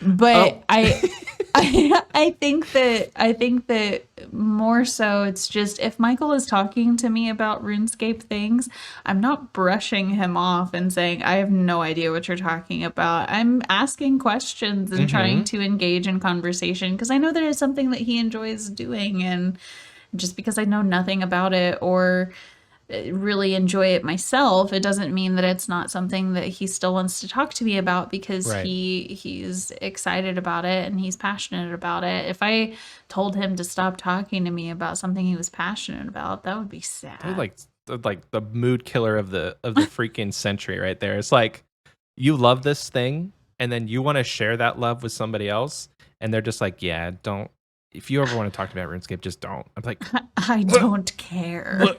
A: But
B: Oh.
A: I think that more so it's just if Michael is talking to me about RuneScape things, I'm not brushing him off and saying I have no idea what you're talking about. I'm asking questions and trying to engage in conversation because I know that it's something that he enjoys doing, and just because I know nothing about it or really enjoy it myself, it doesn't mean that it's not something that he still wants to talk to me about because
B: Right.
A: he's excited about it and he's passionate about it. If I told him to stop talking to me about something he was passionate about, that would be sad.
B: They're like the mood killer of the freaking century right there. It's like you love this thing and then you want to share that love with somebody else and they're just like, yeah, don't. If you ever want to talk to me about RuneScape, just don't. I'm like,
A: I don't care.
B: So,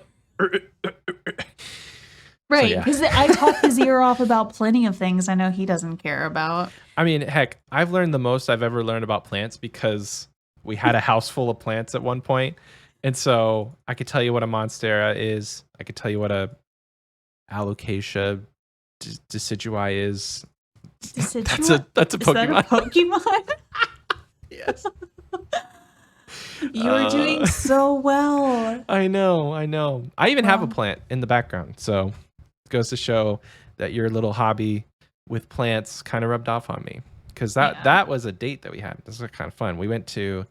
A: Right,
B: yeah.
A: because I talk his ear off about plenty of things I know he doesn't care about.
B: I mean, heck, I've learned the most I've ever learned about plants because we had a house full of plants at one point. And so I could tell you what a monstera is. I could tell you what a alocasia decidui is.
A: Decidua?
B: That's a
A: Is that a
B: Pokemon.
A: Pokemon?
B: Yes.
A: You are doing so well.
B: I know. I even have a plant in the background. So it goes to show that your little hobby with plants kind of rubbed off on me. Because that was a date that we had. This was kind of fun. We went to,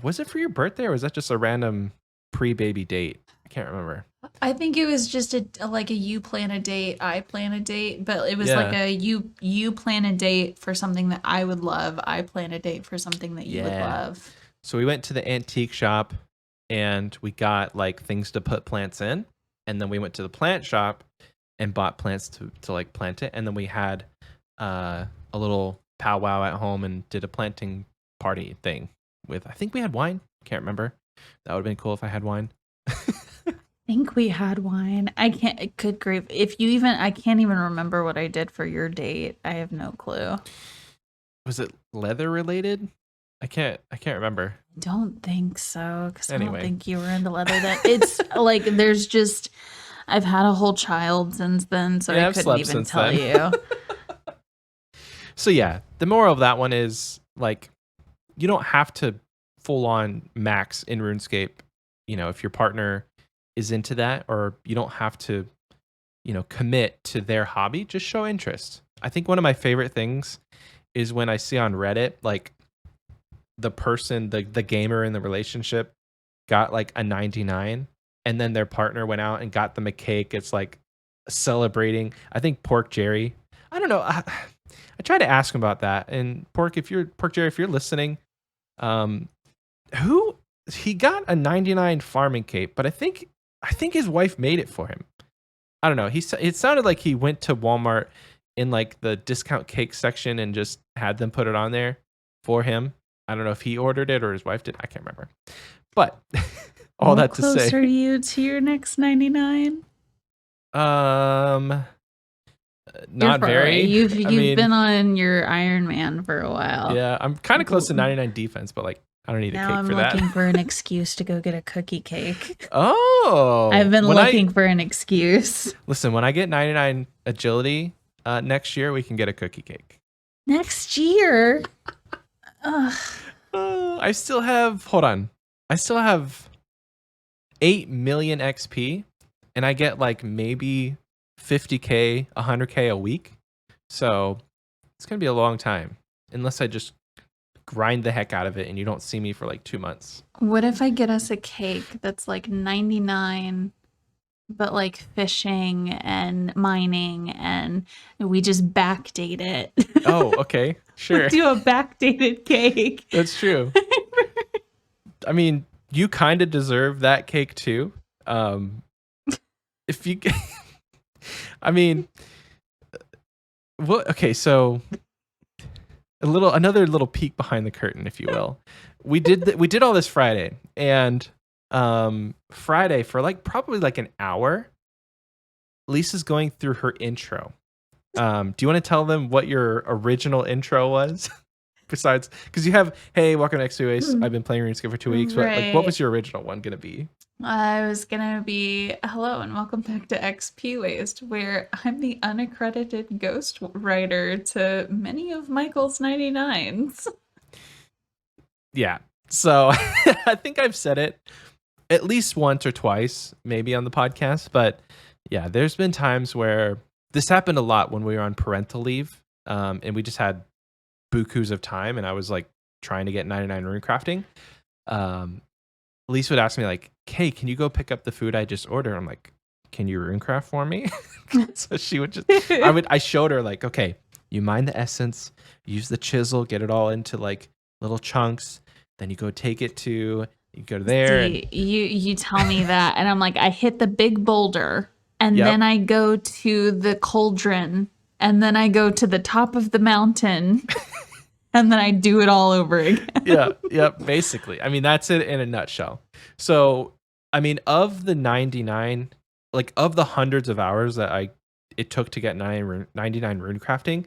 B: was it for your birthday or was that just a random pre-baby date? I can't remember.
A: I think it was just like a you plan a date, I plan a date, but it was like a you plan a date for something that I would love, I plan a date for something that you would love.
B: So we went to the antique shop and we got like things to put plants in, and then we went to the plant shop and bought plants to like plant it, and then we had a little powwow at home and did a planting party thing with, I think we had wine. Can't remember. That would have been cool if I had wine.
A: I think we had wine. I can't. Good grief! I can't even remember what I did for your date. I have no clue.
B: Was it leather related? I can't remember.
A: I don't think so because I
B: Anyway.
A: don't think you were into leather. That it's like there's just. I've had a whole child since then, so I couldn't even tell you.
B: So yeah, the moral of that one is like, you don't have to full on max in RuneScape. If your partner is into that, or you don't have to, commit to their hobby, just show interest. I think one of my favorite things is when I see on Reddit, like the person, the gamer in the relationship got like a 99 and then their partner went out and got them a cake. It's like celebrating. I think Pork Jerry, I don't know. I tried to ask him about that. And Pork Jerry, if you're listening, he got a 99 farming cape, but I think his wife made it for him. I don't know. It sounded like he went to Walmart in like the discount cake section and just had them put it on there for him. I don't know if he ordered it or his wife did. I can't remember. But all that to say,
A: closer are you to your next 99?
B: Not very.
A: You've been on your Iron Man for a while.
B: Yeah, I'm kind of close to 99 defense, but like I don't need a cake for that.
A: Now I'm looking for an excuse to go get a cookie cake.
B: Oh,
A: I've been looking for an excuse.
B: Listen, when I get 99 agility next year, we can get a cookie cake.
A: Next year?
B: I still have 8 million XP, and I get like maybe 50K, 100K a week. So it's going to be a long time unless I just grind the heck out of it and you don't see me for like 2 months.
A: What if I get us a cake that's like 99, but like fishing and mining, and we just backdate it?
B: Oh, okay. Sure.
A: We'll do a backdated cake.
B: That's true. I mean, you kind of deserve that cake too. If you, I mean, what? Okay, so another little peek behind the curtain, if you will. We did all this Friday, and Friday for like probably like an hour, Lisa's going through her intro, Do you want to tell them what your original intro was? Besides, because you have, hey, welcome to Xpwaste. I've been playing RuneScape for 2 weeks. But like, what
A: Right.
B: was your original one gonna be?
A: I was gonna be hello and welcome back to Xpwaste, where I'm the unaccredited ghost writer to many of Michael's 99s.
B: Yeah. So I think I've said it at least once or twice, maybe on the podcast. But yeah, there's been times where this happened a lot when we were on parental leave, and we just had bukus of time, and I was like trying to get 99 rune crafting. Lease would ask me like, "Hey, can you go pick up the food I just ordered?" I'm like, "Can you runecraft for me?" So she would just, I showed her like, "Okay, you mine the essence, use the chisel, get it all into like little chunks. Then you go take it to, you go there, and
A: See, you tell me that, and I'm like, I hit the big boulder, and
B: yep,
A: then I go to the cauldron, and then I go to the top of the mountain, and then I do it all over again.
B: yeah, yep." Basically, I mean, that's it in a nutshell. So, I mean, of the 99, like of the hundreds of hours that it took to get 99 rune crafting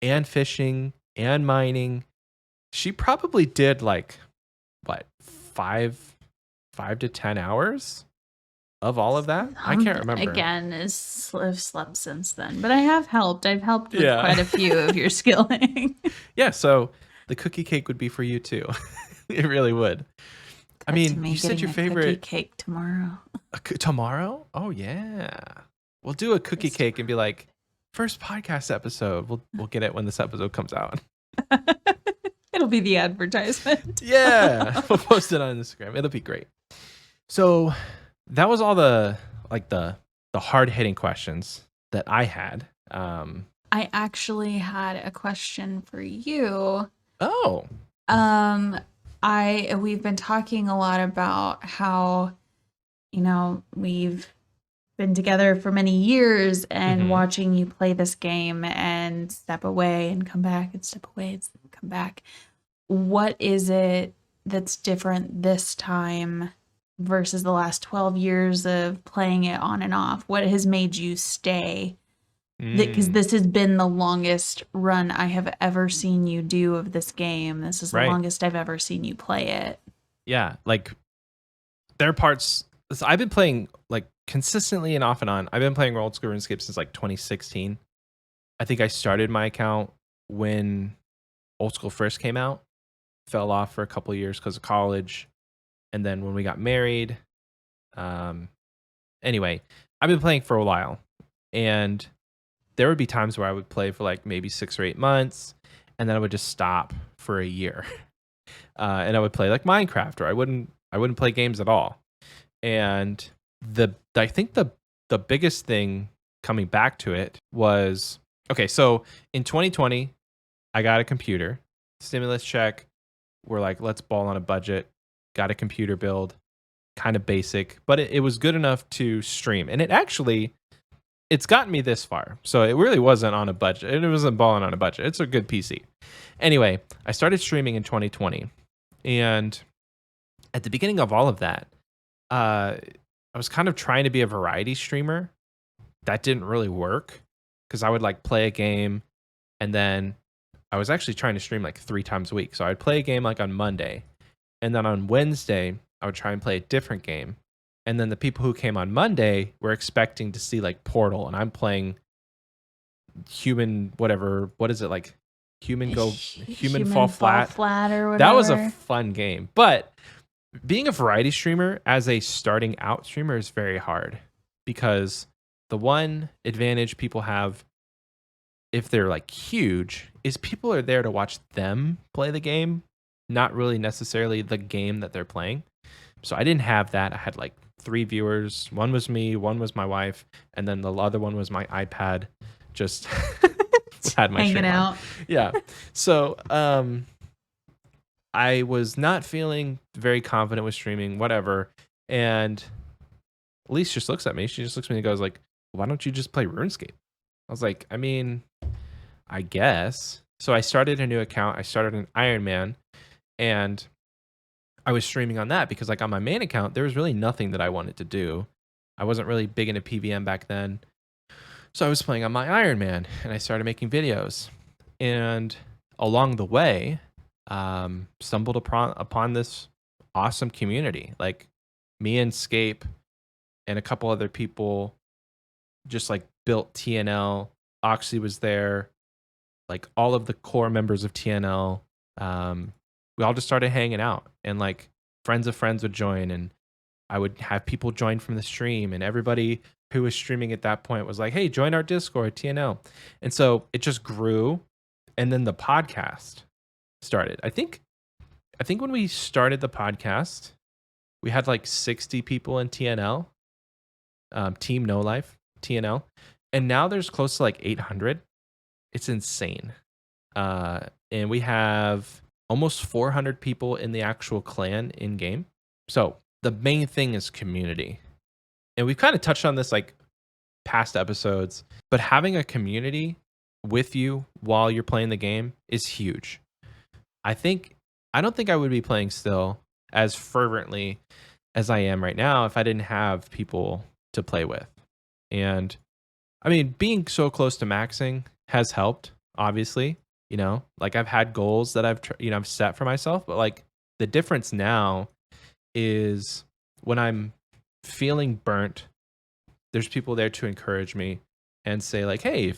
B: and fishing and mining, she probably did like what, 5 to 10 hours of all of that. I can't remember.
A: Again, I've slept since then, but I have helped. I've helped with
B: Yeah.
A: quite a few of your skilling.
B: Yeah, so the cookie cake would be for you too. It really would. I mean, you said your
A: cookie
B: favorite
A: cake tomorrow.
B: tomorrow? Oh yeah. We'll do a cookie cake and be like, first podcast episode. We'll get it when this episode comes out.
A: It'll be the advertisement.
B: Yeah. We'll post it on Instagram. It'll be great. So that was all the hard hitting questions that I had.
A: I actually had a question for you.
B: Oh.
A: We've been talking a lot about how, we've been together for many years and watching you play this game and step away and come back and step away and come back. What is it that's different this time versus the last 12 years of playing it on and off? What has made you stay? Because this has been the longest run I have ever seen you do of this game. This is the longest I've ever seen you play it.
B: Yeah, like there are parts. I've been playing like consistently and off and on. I've been playing Old School Runescape since like 2016. I think I started my account when Old School first came out. Fell off for a couple of years because of college, and then when we got married. Anyway, I've been playing for a while, and there would be times where I would play for like maybe 6 or 8 months, and then I would just stop for a year, and I would play like Minecraft, or I wouldn't play games at all. And I think the biggest thing coming back to it was, okay, so in 2020, I got a computer, stimulus check. We're like, let's ball on a budget. Got a computer build, kind of basic, but it was good enough to stream, and it's gotten me this far. So it really wasn't on a budget. It wasn't balling on a budget. It's a good PC. Anyway, I started streaming in 2020. And at the beginning of all of that, I was kind of trying to be a variety streamer. That didn't really work because I would like play a game, and then I was actually trying to stream like 3 times a week. So I'd play a game like on Monday, and then on Wednesday, I would try and play a different game. And then the people who came on Monday were expecting to see like Portal, and I'm playing human, whatever. What is it like? Human fall flat.
A: Or whatever.
B: That was a fun game. But being a variety streamer as a starting out streamer is very hard, because the one advantage people have if they're like huge is people are there to watch them play the game, not really necessarily the game that they're playing. So I didn't have that. I had like 3 viewers. One was me, one was my wife, and then the other one was my iPad. Just had my
A: hanging out.
B: On. Yeah. So I was not feeling very confident with streaming, whatever. And Elise just looks at me. She just looks at me and goes like, "Why don't you just play RuneScape?" I was like, I mean, I guess. So I started a new account. I started an Iron Man, and I was streaming on that because like on my main account, there was really nothing that I wanted to do. I wasn't really big into PVM back then. So I was playing on my Iron Man and I started making videos. And along the way, stumbled upon this awesome community. Like me and Scape and a couple other people just like built TNL. Oxie was there, like all of the core members of TNL. We all just started hanging out, and like friends of friends would join, and I would have people join from the stream, and everybody who was streaming at that point was like, "Hey, join our Discord, TNL." And so it just grew, and then the podcast started. I think when we started the podcast, we had like 60 people in TNL, Team No Life, TNL, and now there's close to like 800. It's insane. And we have almost 400 people in the actual clan in game. So the main thing is community. And we've kind of touched on this like past episodes, but having a community with you while you're playing the game is huge. I don't think I would be playing still as fervently as I am right now if I didn't have people to play with. And I mean, being so close to maxing has helped, obviously. You know, like I've had goals that I've set for myself, but like the difference now is when I'm feeling burnt, there's people there to encourage me and say like, "Hey,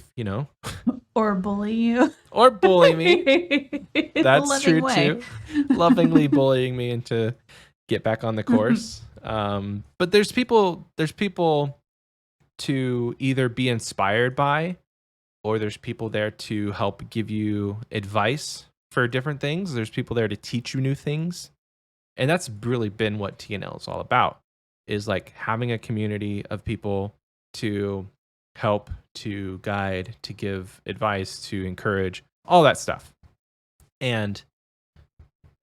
A: Or bully you.
B: or bully me." That's
A: Loving
B: true
A: way.
B: too. Lovingly bullying me into get back on the course. But there's people to either be inspired by, or there's people there to help give you advice for different things. There's people there to teach you new things. And that's really been what TNL is all about, is like having a community of people to help, to guide, to give advice, to encourage, all that stuff. And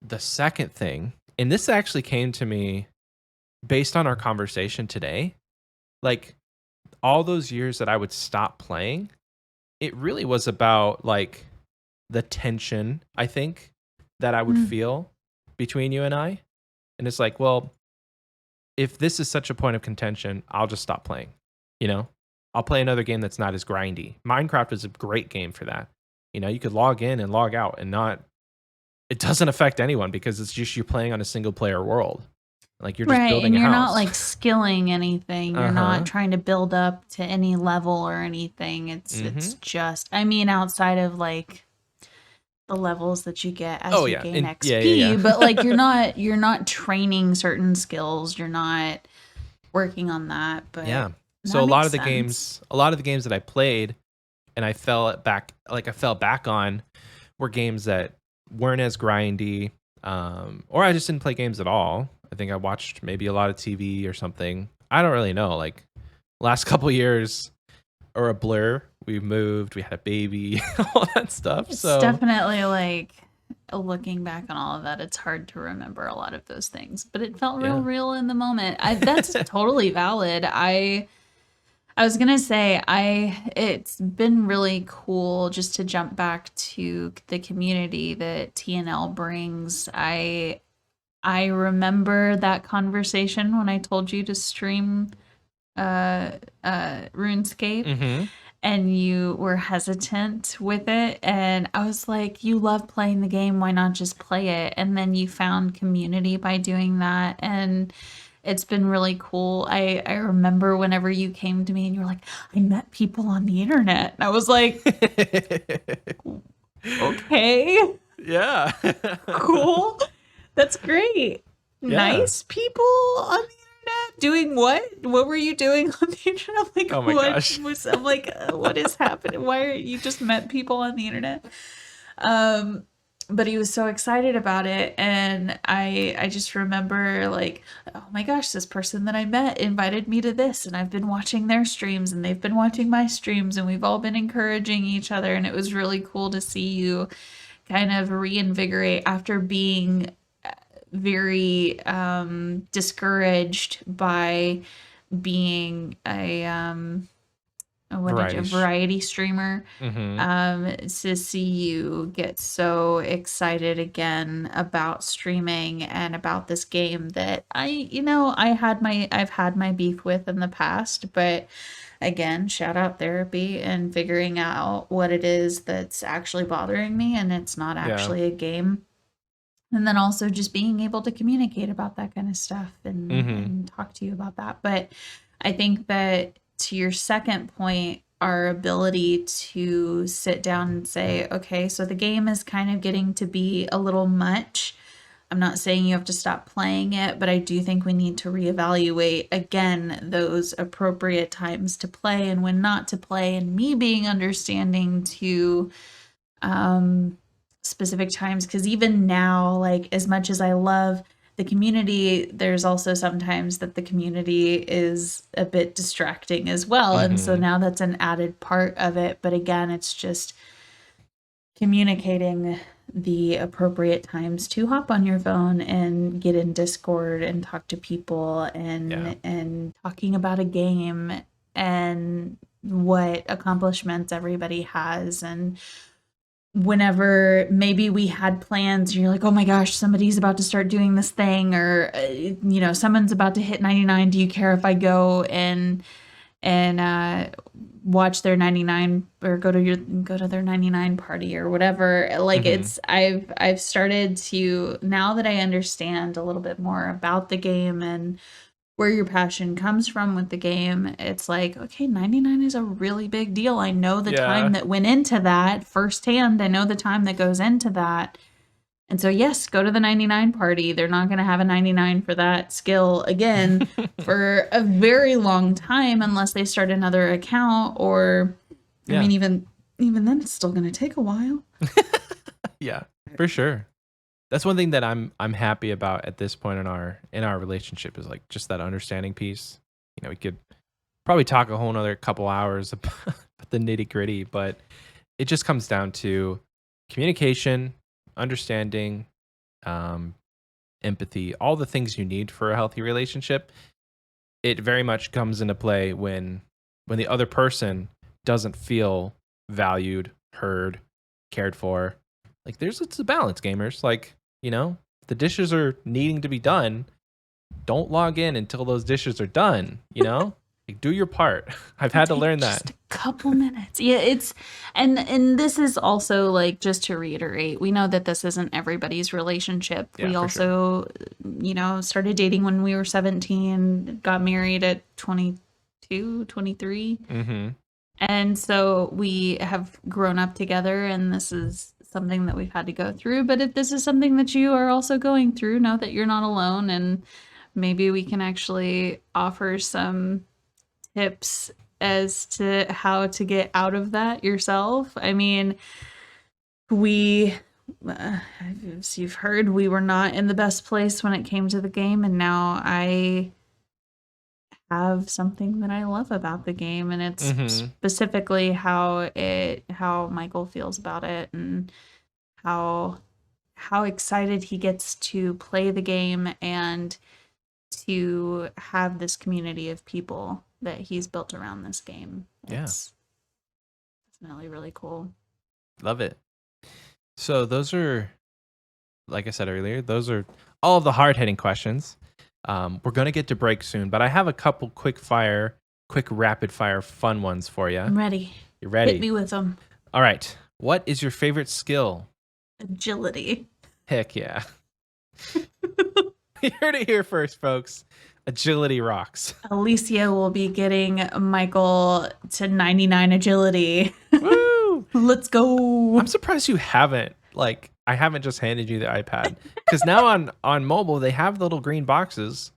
B: the second thing, and this actually came to me based on our conversation today, like all those years that I would stop playing, it really was about like the tension, I think, that I would feel between you and I. And it's like, well, if this is such a point of contention, I'll just stop playing. I'll play another game that's not as grindy. Minecraft is a great game for that. You could log in and log out and it doesn't affect anyone because it's just you playing on a single player world. Like you're just
A: Right,
B: building
A: and
B: a
A: you're
B: house.
A: not like skilling anything. You're not trying to build up to any level or anything. It's just, I mean, outside of like the levels that you get as you gain XP, but like you're not training certain skills. You're not working on that. But
B: yeah. So a lot of the games that I played and I fell back on were games that weren't as grindy, or I just didn't play games at all. I think I watched maybe a lot of TV or something. I don't really know. Like last couple years are a blur. We moved, we had a baby, all that stuff.
A: It's
B: so
A: definitely like looking back on all of that, it's hard to remember a lot of those things, but it felt real in the moment. That's totally valid. I was gonna say it's been really cool just to jump back to the community that TNL brings. I remember that conversation when I told you to stream RuneScape and you were hesitant with it, and I was like, you love playing the game, why not just play it? And then you found community by doing that, and it's been really cool. I remember whenever you came to me and you were like, I met people on the internet, and I was like, okay,
B: yeah.
A: cool, that's great. Nice people on the internet doing what? What were you doing on the internet? I'm like,
B: oh my gosh.
A: I'm like, what is happening? Why are you just met people on the internet? But he was so excited about it, and I just remember like, oh my gosh, this person that I met invited me to this, and I've been watching their streams, and they've been watching my streams, and we've all been encouraging each other, and it was really cool to see you kind of reinvigorate after being very discouraged by being a what did you,
B: Variety.
A: variety streamer,
B: Mm-hmm.
A: to see you get so excited again about streaming and about this game that I've had my beef with in the past, but again, shout out therapy and figuring out what it is that's actually bothering me, and it's not
B: Yeah.
A: actually a game. And then also just being able to communicate about that kind of stuff and
B: Mm-hmm.
A: and talk to you about that. But I think that to your second point, our ability to sit down and say, okay, so the game is kind of getting to be a little much. I'm not saying you have to stop playing it, but I do think we need to reevaluate again those appropriate times to play and when not to play, and me being understanding to um, specific times. Because even now, like, as much as I love the community, there's also sometimes that the community is a bit distracting as well. And so
B: Mm-hmm.
A: now that's an added part of it. But again, it's just communicating the appropriate times to hop on your phone and get in Discord and talk to people
B: Yeah.
A: and talking about a game and what accomplishments everybody has. And whenever maybe we had plans and you're like, oh my gosh, somebody's about to start doing this thing, or someone's about to hit 99, do you care if I go and watch their 99 or go to their 99 party or whatever. Like,
B: Mm-hmm.
A: I've started to, now that I understand a little bit more about the game and where your passion comes from with the game, it's like, okay, 99 is a really big deal. I know the time
B: Yeah.
A: that went into that firsthand. I know the time that goes into that. And so, yes, go to the 99 party. They're not going to have a 99 for that skill again for a very long time unless they start another account, or, I
B: Yeah.
A: mean, even then, it's still going to take a while.
B: Yeah. For sure. That's one thing that I'm happy about at this point in our relationship, is like just that understanding piece. We could probably talk a whole nother couple hours about the nitty gritty, but it just comes down to communication, understanding, um, empathy, all the things you need for a healthy relationship. It very much comes into play when the other person doesn't feel valued, heard, cared for. Like, it's a balance, gamers. Like, if the dishes are needing to be done, don't log in until those dishes are done. Like, do your part. I've had to
A: Take
B: learn
A: just
B: that.
A: a couple minutes. Yeah, and this is also, like, just to reiterate, we know that this isn't everybody's relationship.
B: Yeah,
A: We
B: for sure.
A: also, started dating when we were 17, got married at 22, 23.
B: Mm-hmm.
A: And so we have grown up together, and this is something that we've had to go through. But if this is something that you are also going through, know that you're not alone, and maybe we can actually offer some tips as to how to get out of that yourself. I mean, we, as you've heard, we were not in the best place when it came to the game, and now I have something that I love about the game, and it's
B: Mm-hmm.
A: specifically how Michael feels about it, and how excited he gets to play the game and to have this community of people that he's built around this game.
B: Yeah.
A: It's definitely really cool.
B: Love it. So those are, like I said earlier, those are all of the hard hitting questions. We're gonna get to break soon, but I have a couple quick rapid fire fun ones for you.
A: I'm ready.
B: You
A: Hit
B: ready?
A: me with them.
B: All right. What is your favorite skill?
A: Agility.
B: Heck yeah. You heard it here first, folks. Agility rocks.
A: Alicia will be getting Michael to 99 agility.
B: Woo!
A: Let's go.
B: I'm surprised you haven't. Like, I haven't just handed you the iPad, because now on mobile they have the little green boxes.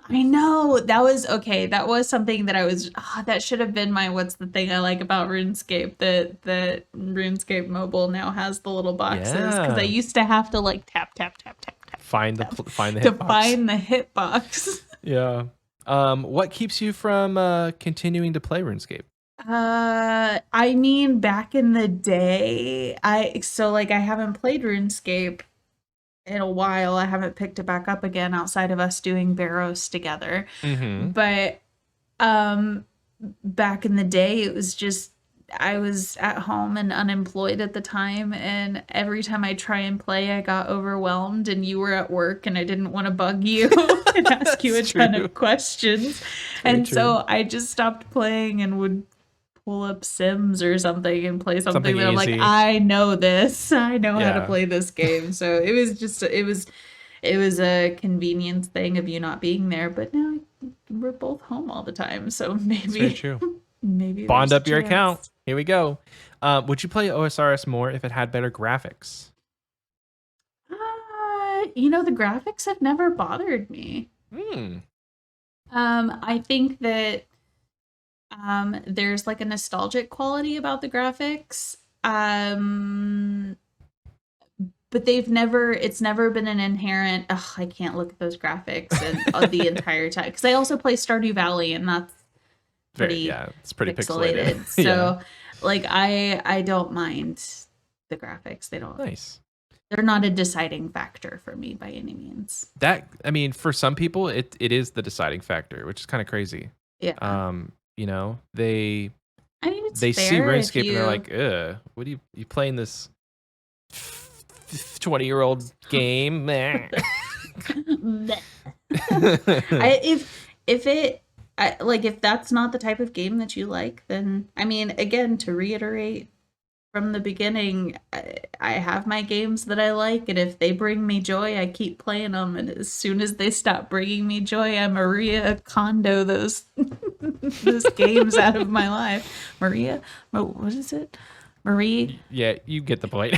A: I know. That was okay. That was something that I was, that should have been my what's the thing I like about RuneScape, that RuneScape mobile now has the little boxes, because I
B: Yeah.
A: used to have to, like, tap tap tap tap tap
B: Find the
A: tap
B: find the
A: to
B: hitbox.
A: find the hitbox.
B: Yeah. What keeps you from continuing to play RuneScape?
A: I mean, back in the day, I haven't played RuneScape in a while. I haven't picked it back up again outside of us doing Barrows together.
B: Mm-hmm.
A: But um back in the day, it was just I was at home and unemployed at the time, and every time I try and play, I got overwhelmed, and you were at work, and I didn't want to bug you and ask you a
B: That's
A: ton
B: true.
A: of questions.
B: It's very
A: And
B: true.
A: so I just stopped playing and would pull up Sims or something and play something
B: Something
A: that I'm like,
B: easy.
A: I know this. I know how to
B: Yeah.
A: play this game. So it was a convenience thing of you not being there, but now we're both home all the time, so
B: It's very
A: maybe
B: true.
A: maybe
B: Bond
A: there's a
B: up your account.
A: chance.
B: Here we go. Would you play OSRS more if it had better graphics?
A: The graphics have never bothered me.
B: Hmm.
A: I think that there's like a nostalgic quality about the graphics. But it's never been an inherent, ugh, I can't look at those graphics and the entire time. Because I also play Stardew Valley, and that's pretty
B: It's pretty pixelated.
A: pixelated.
B: Yeah.
A: So like I don't mind the graphics.
B: Nice.
A: They're not a deciding factor for me by any means.
B: For some people, it is the deciding factor, which is kind of crazy.
A: Yeah.
B: They
A: I mean, it's
B: see
A: fair if
B: RuneScape and they're
A: you
B: like, ugh, what are you playing this 20-year-old game? Meh."
A: I if it like if that's not the type of game that you like, then I mean, again, to reiterate from the beginning, I have my games that I like, and if they bring me joy, I keep playing them. And as soon as they stop bringing me joy, I Maria Kondo those those games out of my life. What is it? Marie.
B: Yeah, you get the point.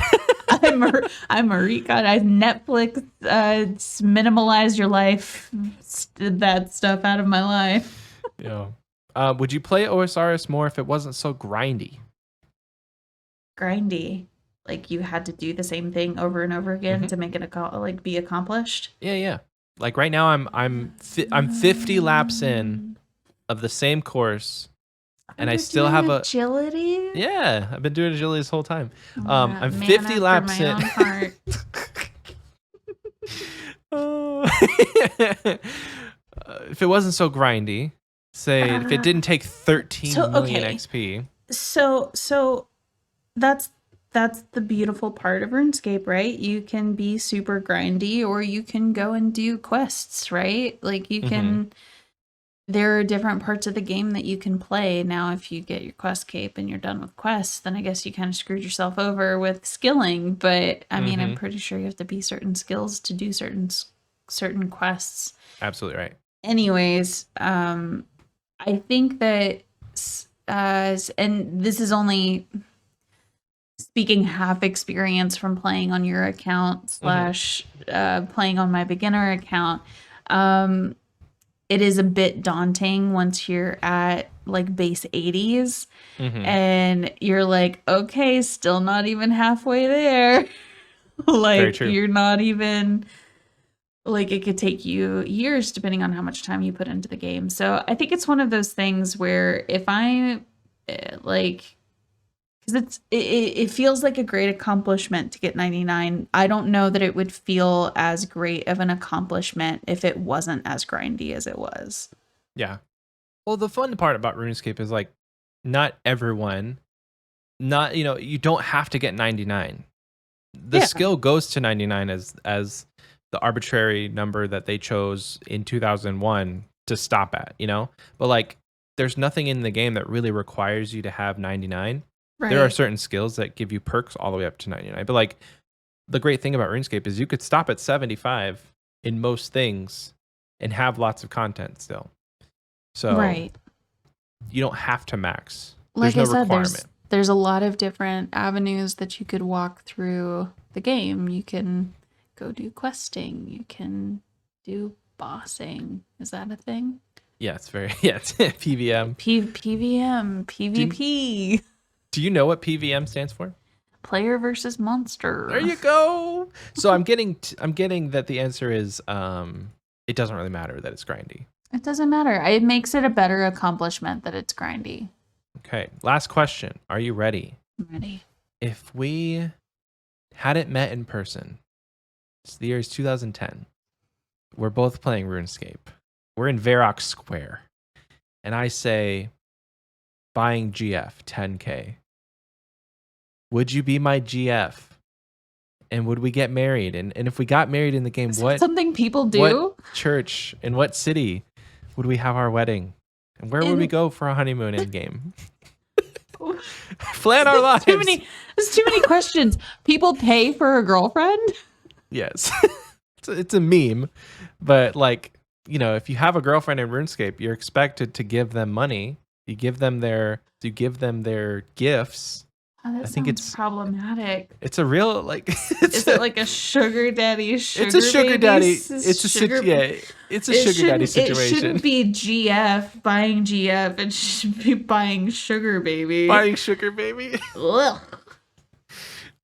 A: I'm Marie. God, I Netflix minimalize your life. That stuff out of my life.
B: Yeah. Would you play OSRS more if it wasn't so grindy?
A: Grindy, like you had to do the same thing over and over again to make it be accomplished.
B: Yeah. Like right now, I'm 50 laps in of the same course, and I still have
A: agility.
B: Yeah, I've been doing agility this whole time.
A: Oh,
B: I'm
A: man
B: 50
A: after
B: laps
A: my
B: in.
A: own heart.
B: If it wasn't so grindy, say if it didn't take 13 million XP.
A: So that's the beautiful part of RuneScape, right? You can be super grindy, or you can go and do quests, right? Like you can there are different parts of the game that you can play. Now, if you get your quest cape and you're done with quests, then I guess you kind of screwed yourself over with skilling. But I mean, I'm pretty sure you have to be certain skills to do certain quests.
B: Absolutely right.
A: Anyways, I think that, and this is only speaking half experience from playing on your account slash playing on my beginner account. It is a bit daunting once you're at like base 80s and you're like, okay, still not even halfway there. Like you're not even like it could take you years depending on how much time you put into the game. So I think it's one of those things where if I like, because it feels like a great accomplishment to get 99. I don't know that it would feel as great of an accomplishment if it wasn't as grindy as it was.
B: Yeah. Well, the fun part about RuneScape is like not everyone, you don't have to get 99. The skill goes to 99 as the arbitrary number that they chose in 2001 to stop at, But like there's nothing in the game that really requires you to have 99. Right. There are certain skills that give you perks all the way up to 99. But like the great thing about RuneScape is you could stop at 75 in most things and have lots of content still. So you don't have to max.
A: Like there's no requirement. There's a lot of different avenues that you could walk through the game. You can go do questing. You can do bossing. Is that a thing?
B: Yeah, it's PVM.
A: PVM, PvP.
B: Do you know what PVM stands for?
A: Player versus monster.
B: There you go. So I'm getting that the answer is it doesn't really matter that it's grindy.
A: It doesn't matter. It makes it a better accomplishment that it's grindy.
B: Okay. Last question. Are you ready?
A: I'm ready.
B: If we hadn't met in person, so the year is 2010. We're both playing RuneScape. We're in Varrock Square. And I say, buying GF 10K. Would you be my GF? And would we get married? And if we got married in the game,
A: Is
B: what
A: that something people do?
B: What church in what city would we have our wedding? And where would we go for a honeymoon in game? Plan our lives.
A: There's too many questions. People pay for a girlfriend?
B: Yes. It's a meme, but like, you know, if you have a girlfriend in RuneScape, you're expected to give them money. You give them their gifts.
A: Oh, that
B: I think
A: sounds
B: it's
A: problematic.
B: It's a real like.
A: Is it like a sugar daddy?
B: It's a sugar daddy. It's a
A: It's a
B: sugar daddy situation.
A: It shouldn't be GF buying GF. It should be buying sugar baby.
B: Buying sugar baby.
A: Ugh.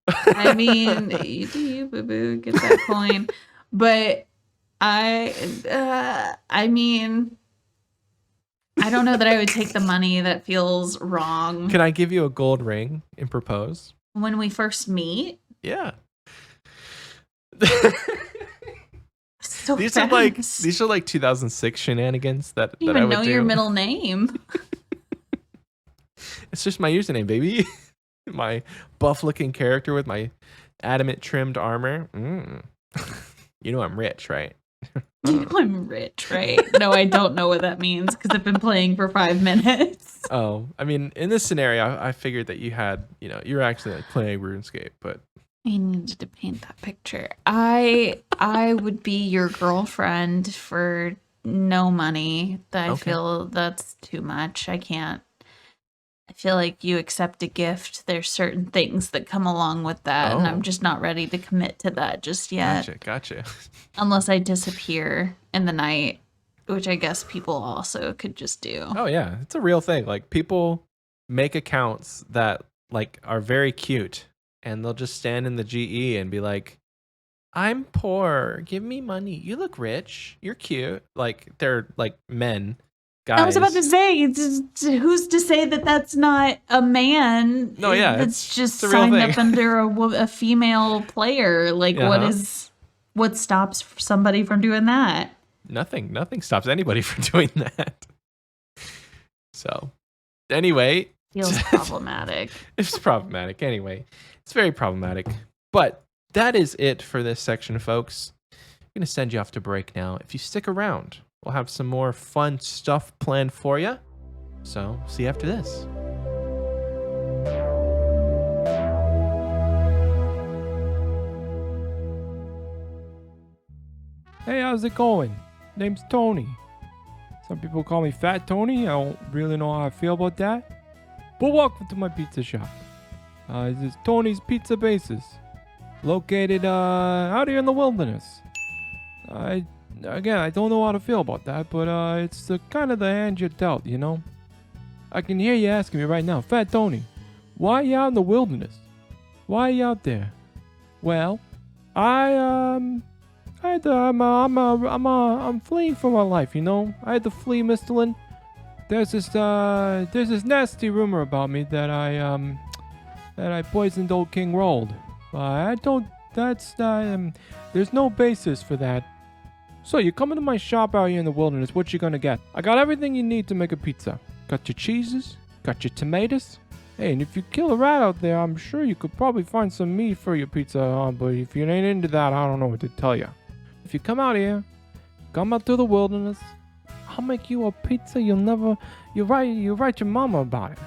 A: I mean, you boo boo, get that coin, but I mean, I don't know that I would take the money. That feels wrong.
B: Can I give you a gold ring and propose?
A: When we first meet?
B: Yeah.
A: So
B: these
A: fast.
B: are like 2006 shenanigans that
A: I don't
B: I
A: even
B: would
A: know
B: do.
A: your middle name.
B: It's just my username, baby. My buff-looking character with my adamant trimmed armor. You know I'm rich, right?
A: You know I'm rich, right? No, I don't know what that means because I've been playing for 5 minutes.
B: Oh, I mean, in this scenario, I figured that you had, you were actually like playing RuneScape, but
A: I needed to paint that picture. I would be your girlfriend for no money. I feel that's too much. I can't. I feel like you accept a gift. There's certain things that come along with that, and I'm just not ready to commit to that just yet.
B: Gotcha.
A: Unless I disappear in the night, which I guess people also could just do.
B: Oh yeah, it's a real thing. Like people make accounts that like are very cute, and they'll just stand in the GE and be like, "I'm poor. Give me money. You look rich. You're cute." Like they're like men. Guys.
A: I was about to say, who's to say that that's not a man?
B: No, yeah,
A: that's just
B: signed
A: up under a female player. Like, what stops somebody from doing that?
B: Nothing stops anybody from doing that. So, anyway,
A: feels problematic.
B: It's problematic. Anyway, it's very problematic. But that is it for this section, folks. I'm gonna send you off to break now. If you stick around, we'll have some more fun stuff planned for you. So, see you after this.
C: Hey, how's it going? Name's Tony. Some people call me Fat Tony. I don't really know how I feel about that. But welcome to my pizza shop. This is Tony's Pizza Bases, located out here in the wilderness. I don't know how to feel about that, but it's kind of the hand you're dealt, you know? I can hear you asking me right now, Fat Tony, why are you out in the wilderness? Why are you out there? Well, I'm fleeing for my life, you know? I had to flee Misthalin. There's this nasty rumor about me that I poisoned old King Rold. There's no basis for that. So you come into my shop out here in the wilderness, what you gonna get? I got everything you need to make a pizza. Got your cheeses, got your tomatoes. Hey, and if you kill a rat out there, I'm sure you could probably find some meat for your pizza, but if you ain't into that, I don't know what to tell you. If you come out here, come out to the wilderness, I'll make you a pizza you write your mama about it.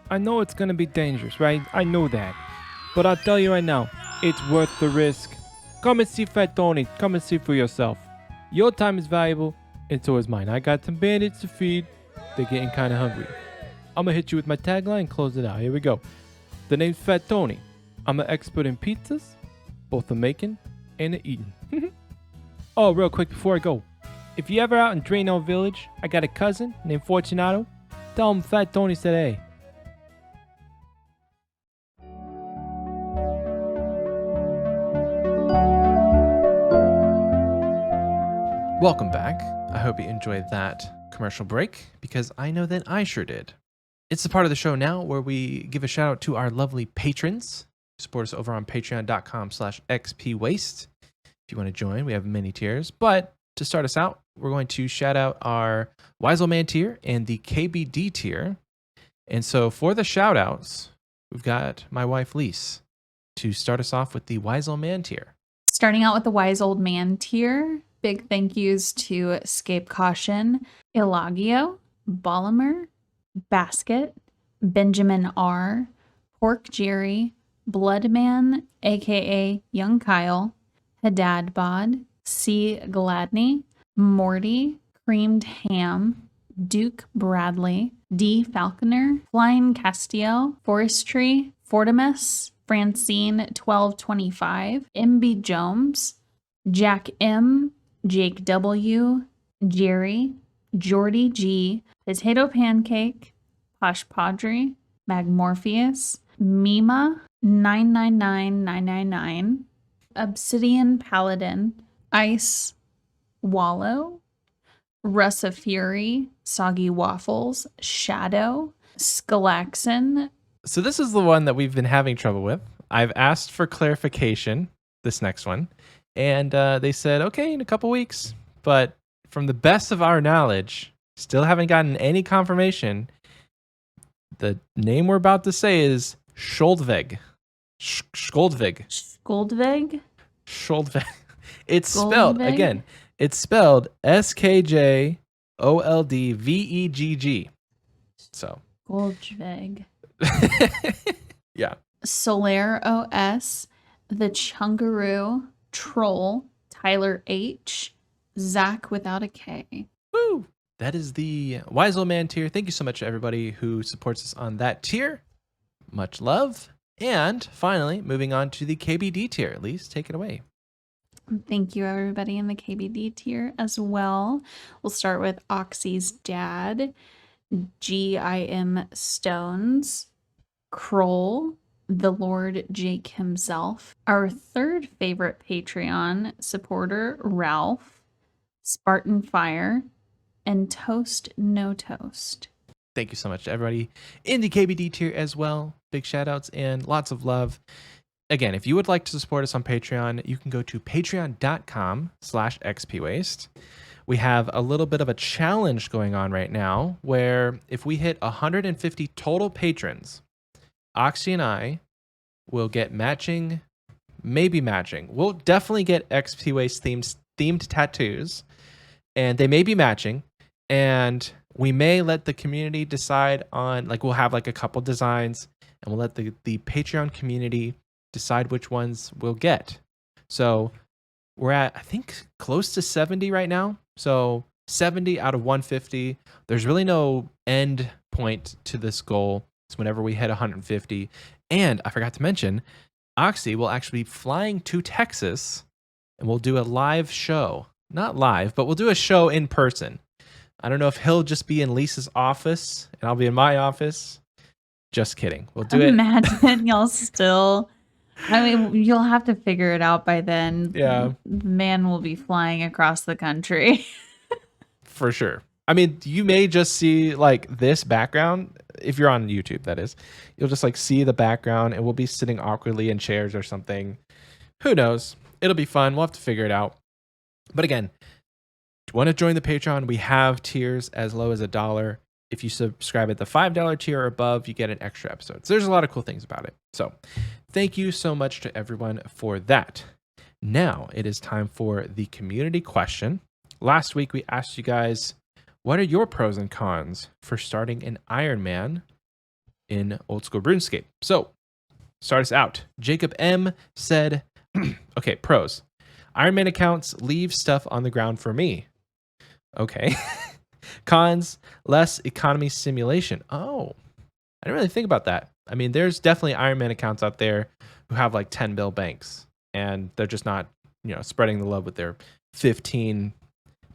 C: I know it's gonna be dangerous, right? I know that. But I'll tell you right now, it's worth the risk. Come and see Fat Tony. Come and see for yourself. Your time is valuable, and so is mine. I got some bandits to feed. They're getting kind of hungry. I'm going to hit you with my tagline and close it out. Here we go. The name's Fat Tony. I'm an expert in pizzas, both the making and the eating. Oh, real quick before I go. If you ever out in Drano Village, I got a cousin named Fortunato. Tell him Fat Tony said hey.
B: Welcome back. I hope you enjoyed that commercial break because I know that I sure did. It's the part of the show now where we give a shout out to our lovely patrons. Support us over on patreon.com/xpwaste. If you want to join, we have many tiers. But to start us out, we're going to shout out our Wise Old Man tier and the KBD tier. And so for the shout outs, we've got my wife Lease to start us off with the Wise Old Man tier.
A: Starting out with the Wise Old Man tier, big thank yous to Escape Caution, Ilagio, Bolimer, Basket, Benjamin R., Pork Jerry, Bloodman, aka Young Kyle, Hadad Bod, C. Gladney, Morty, Creamed Ham, Duke Bradley, D. Falconer, Flying Castiel, Forestry, Fortimus, Francine 1225, MB Jones, Jack M, Jake W, Jerry, Jordy G, Potato Pancake, Posh Padre, Magmorpheus, Mima 999999, Obsidian Paladin, Ice Wallow, Russ of Fury, Soggy Waffles, Shadow, Skalaxon.
B: So this is the one that we've been having trouble with. I've asked for clarification, this next one, and they said, okay, in a couple weeks. But from the best of our knowledge, still haven't gotten any confirmation. The name we're about to say is Skoldveg. Skoldveg.
A: Skoldveg?
B: Skoldveg. It's spelled,
A: Skoldveg?
B: again, it's spelled SKJOLDVEGG. So.
A: Skoldveg.
B: Yeah.
A: Solaire OS, The Chungaroo, Troll, Tyler H, Zach without a K.
B: Woo! That is the Wise Old Man tier. Thank you so much to everybody who supports us on that tier. Much love. And finally, moving on to the KBD tier. At least take it away.
A: Thank you, everybody in the KBD tier as well. We'll start with Oxie's dad, GIM Stones, Kroll, the Lord Jake himself, our third favorite Patreon supporter, Ralph, Spartan Fire, and Toast No Toast.
B: Thank you so much to everybody in the KBD tier as well. Big shout outs and lots of love. Again, if you would like to support us on Patreon, you can go to patreon.com/xpwaste. We have a little bit of a challenge going on right now where if we hit 150 total patrons, Oxie and I will get matching, maybe matching. We'll definitely get Xpwaste themed tattoos, and they may be matching. And we may let the community decide on, like, we'll have like a couple designs, and we'll let the Patreon community decide which ones we'll get. So we're at, I think, close to 70 right now. So 70 out of 150. There's really no end point to this goal. It's whenever we hit 150. And I forgot to mention, Oxie will actually be flying to Texas, and we'll do a live show. Not live, but we'll do a show in person. I don't know if he'll just be in Lisa's office and I'll be in my office. Just kidding. We'll do it.
A: Imagine y'all still. I mean, you'll have to figure it out by then.
B: Yeah.
A: The man will be flying across the country.
B: For sure. I mean, you may just see like this background. If you're on YouTube, that is. You'll just like see the background, and we'll be sitting awkwardly in chairs or something. Who knows? It'll be fun. We'll have to figure it out. But again, if you want to join the Patreon, we have tiers as low as $1. If you subscribe at the $5 tier or above, you get an extra episode. So there's a lot of cool things about it. So thank you so much to everyone for that. Now it is time for the community question. Last week, we asked you guys, what are your pros and cons for starting an Iron Man in Old School RuneScape? So start us out. Jacob M said, okay, pros. Iron Man accounts leave stuff on the ground for me. Okay. Cons, less economy simulation. Oh, I didn't really think about that. I mean, there's definitely Iron Man accounts out there who have like 10 mil banks, and they're just not, spreading the love with their 15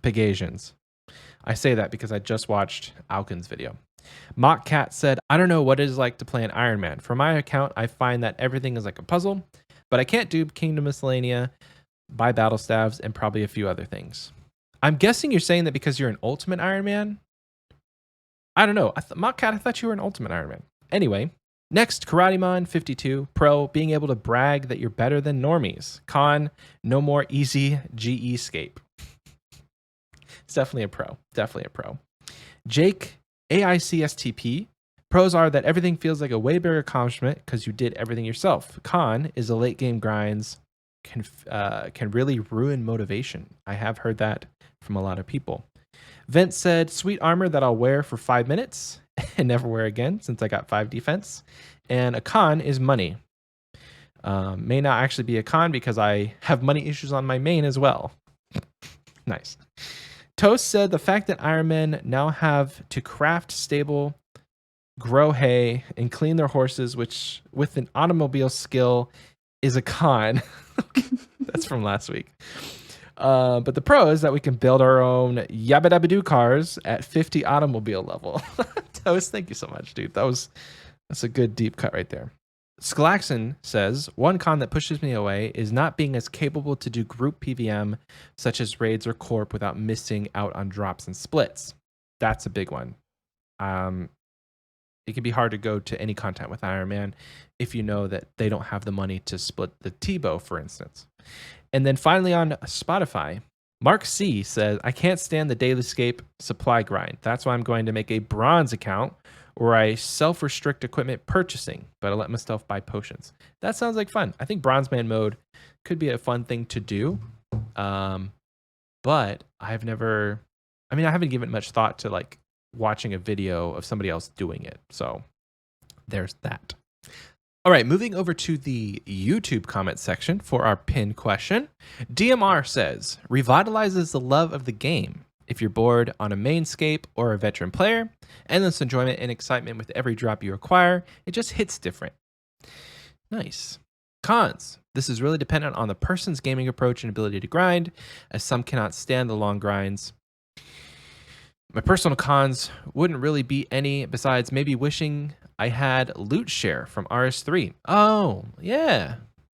B: Pegasians. I say that because I just watched Alkin's video. Mock Cat said, I don't know what it is like to play an Iron Man. For my account, I find that everything is like a puzzle, but I can't do Kingdom Miscellanea, buy battle staves, and probably a few other things. I'm guessing you're saying that because you're an Ultimate Iron Man? I don't know. Mock Cat, I thought you were an Ultimate Iron Man. Anyway, next, KarateMon52, pro, being able to brag that you're better than normies. Con, no more easy GE scape. It's definitely a pro. Definitely a pro. Jake, AICSTP, Pros are that everything feels like a way bigger accomplishment because you did everything yourself. Con is the late game grinds can really ruin motivation. I have heard that from a lot of people. Vince said, sweet armor that I'll wear for 5 minutes and never wear again since I got 5 defense. And a con is money. May not actually be a con because I have money issues on my main as well. Nice. Toast said the fact that Iron Men now have to craft stable, grow hay, and clean their horses, which with an automobile skill is a con. That's from last week. But the pro is that we can build our own yabba dabba doo cars at 50 automobile level. Toast, thank you so much, dude. That's a good deep cut right there. Skalaxon says, one con that pushes me away is not being as capable to do group PVM, such as raids or corp, without missing out on drops and splits. That's a big one. It can be hard to go to any content with Iron Man if you know that they don't have the money to split the T-bow, for instance. And then finally on Spotify, Mark C says, I can't stand the Daily Scape supply grind. That's why I'm going to make a bronze account where I self-restrict equipment purchasing, but I let myself buy potions. That sounds like fun. I think Bronze Man mode could be a fun thing to do. But I haven't given much thought to like watching a video of somebody else doing it. So there's that. All right, moving over to the YouTube comment section for our pin question. DMR says, revitalizes the love of the game. If you're bored on a mainscape or a veteran player, endless enjoyment and excitement with every drop you acquire, it just hits different. Nice. Cons. This is really dependent on the person's gaming approach and ability to grind, as some cannot stand the long grinds. My personal cons wouldn't really be any besides maybe wishing I had loot share from RS3. Oh, yeah.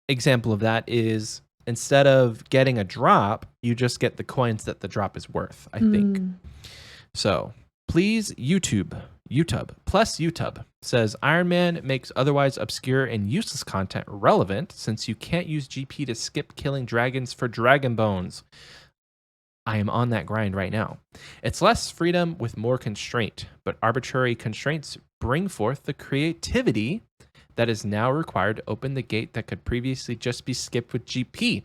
B: Example of that is instead of getting a drop, you just get the coins that the drop is worth, I think. So please, YouTube says Iron Man makes otherwise obscure and useless content relevant since you can't use GP to skip killing dragons for dragon bones. I am on that grind right now. It's less freedom with more constraint, but arbitrary constraints bring forth the creativity that is now required to open the gate that could previously just be skipped with GP.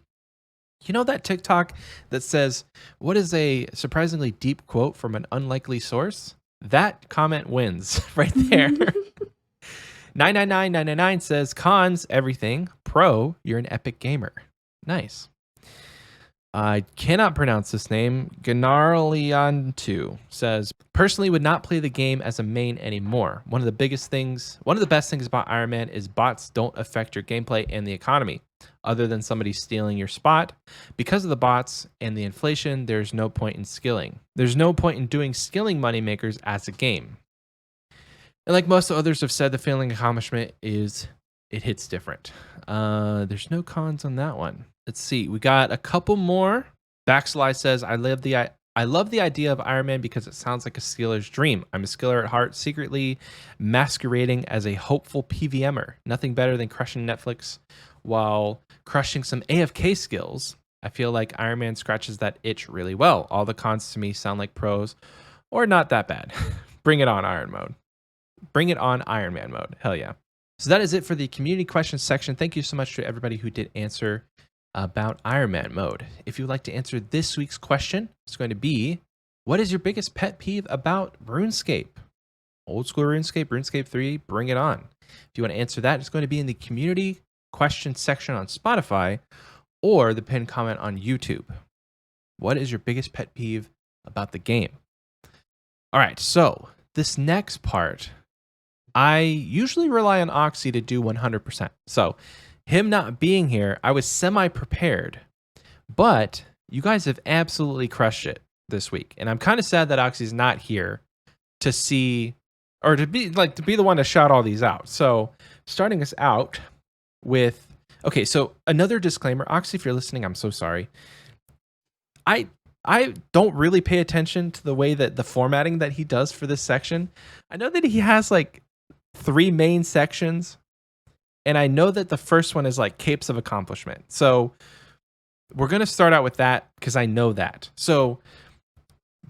B: You know that TikTok that says, what is a surprisingly deep quote from an unlikely source? That comment wins right there. 999999 says, cons, everything. Pro, you're an epic gamer. Nice. I cannot pronounce this name. Gnarliantu says, personally would not play the game as a main anymore. One of the best things about Iron Man is bots don't affect your gameplay and the economy, other than somebody stealing your spot. Because of the bots and the inflation, there's no point in skilling. There's no point in doing skilling moneymakers as a game. And like most others have said, the failing accomplishment is it hits different. There's no cons on that one. Let's see. We got a couple more. Backslide says, I love the idea of Iron Man because it sounds like a skiller's dream. I'm a skiller at heart, secretly masquerading as a hopeful PVMer. Nothing better than crushing Netflix while crushing some AFK skills. I feel like Iron Man scratches that itch really well. All the cons to me sound like pros or not that bad. Bring it on Iron mode. Bring it on Iron Man mode. Hell yeah. So that is it for the community questions section. Thank you so much to everybody who did answer about Iron Man mode. If you'd like to answer this week's question, it's going to be, what is your biggest pet peeve about RuneScape? Old School RuneScape, RuneScape 3, bring it on. If you want to answer that, it's going to be in the community question section on Spotify or the pinned comment on YouTube. What is your biggest pet peeve about the game? All right, so this next part, I usually rely on Oxie to do 100%. So him not being here, I was semi-prepared, but you guys have absolutely crushed it this week. And I'm kind of sad that Oxie's not here to see, or to be the one to shout all these out. So starting us out with, okay, so another disclaimer, Oxie, if you're listening, I'm so sorry. I don't really pay attention to the way that the formatting that he does for this section. I know that he has like 3 main sections, and I know that the first one is like Capes of Accomplishment. So we're going to start out with that because I know that. So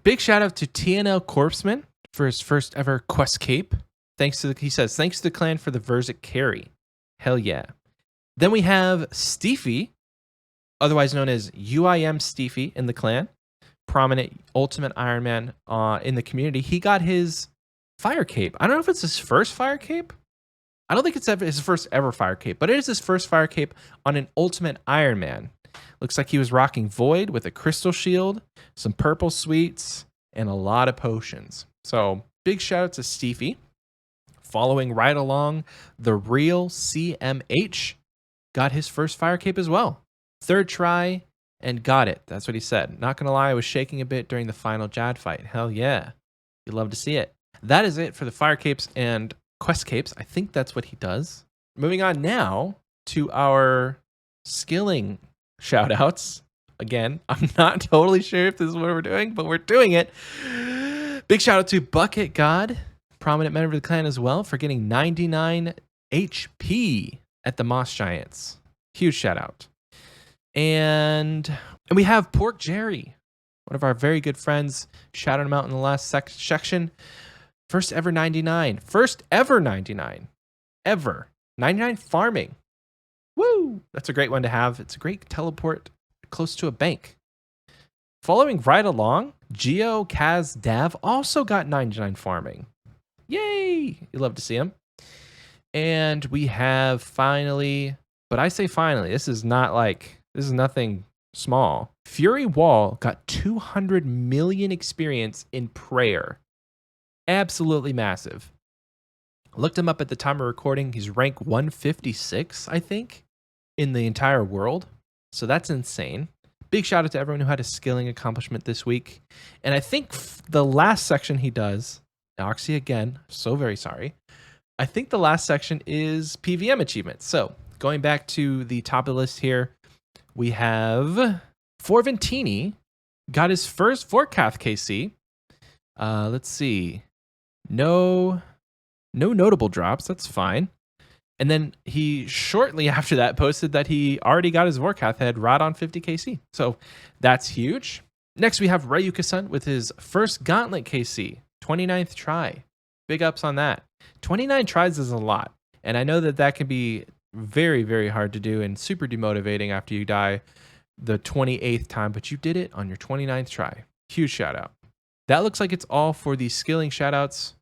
B: big shout out to TNL Corpseman for his first ever Quest Cape. He says, thanks to the clan for the Verzic carry. Hell yeah. Then we have Steefy, otherwise known as UIM Steefy in the clan, prominent Ultimate Iron Man in the community. He got his fire cape. I don't know if it's his first fire cape. I don't think it's his first ever fire cape, but it is his first fire cape on an Ultimate Iron Man. Looks like he was rocking Void with a crystal shield, some purple sweets, and a lot of potions. So big shout out to Steefy. Following right along, the real CMH got his first fire cape as well. Third try and got it. That's what he said. Not gonna lie, I was shaking a bit during the final Jad fight. Hell yeah. You'd love to see it. That is it for the fire capes and quest capes. I think that's what he does. Moving on now to our skilling shout outs. Again, I'm not totally sure if this is what we're doing, but we're doing it. Big shout out to Bucket God, prominent member of the clan as well, for getting 99 HP at the Moss Giants. Huge shout out. And we have Pork Jerry, one of our very good friends. Shouted him out in the last section. First ever 99. First ever 99. Ever. 99 farming. Woo! That's a great one to have. It's a great teleport close to a bank. Following right along, Geo Kaz Dav also got 99 farming. Yay! You love to see him. And we have finally, but I say finally, this is nothing small. Fury Wall got 200 million experience in prayer. Absolutely massive. Looked him up at the time of recording. He's rank 156, I think, in the entire world. So that's insane. Big shout out to everyone who had a skilling accomplishment this week. And I think the last section he does, Oxie again, so very sorry. I think the last section is PVM achievements. So going back to the top of the list here, we have Forventini got his first Vorkath KC. Let's see. No notable drops. That's fine. And then he shortly after that posted that he already got his Vorkath head right on 50 KC. So that's huge. Next, we have Ryuka-san with his first Gauntlet KC, 29th try. Big ups on that. 29 tries is a lot. And I know that can be very, very hard to do and super demotivating after you die the 28th time, but you did it on your 29th try. Huge shout out. That looks like it's all for the skilling shout outs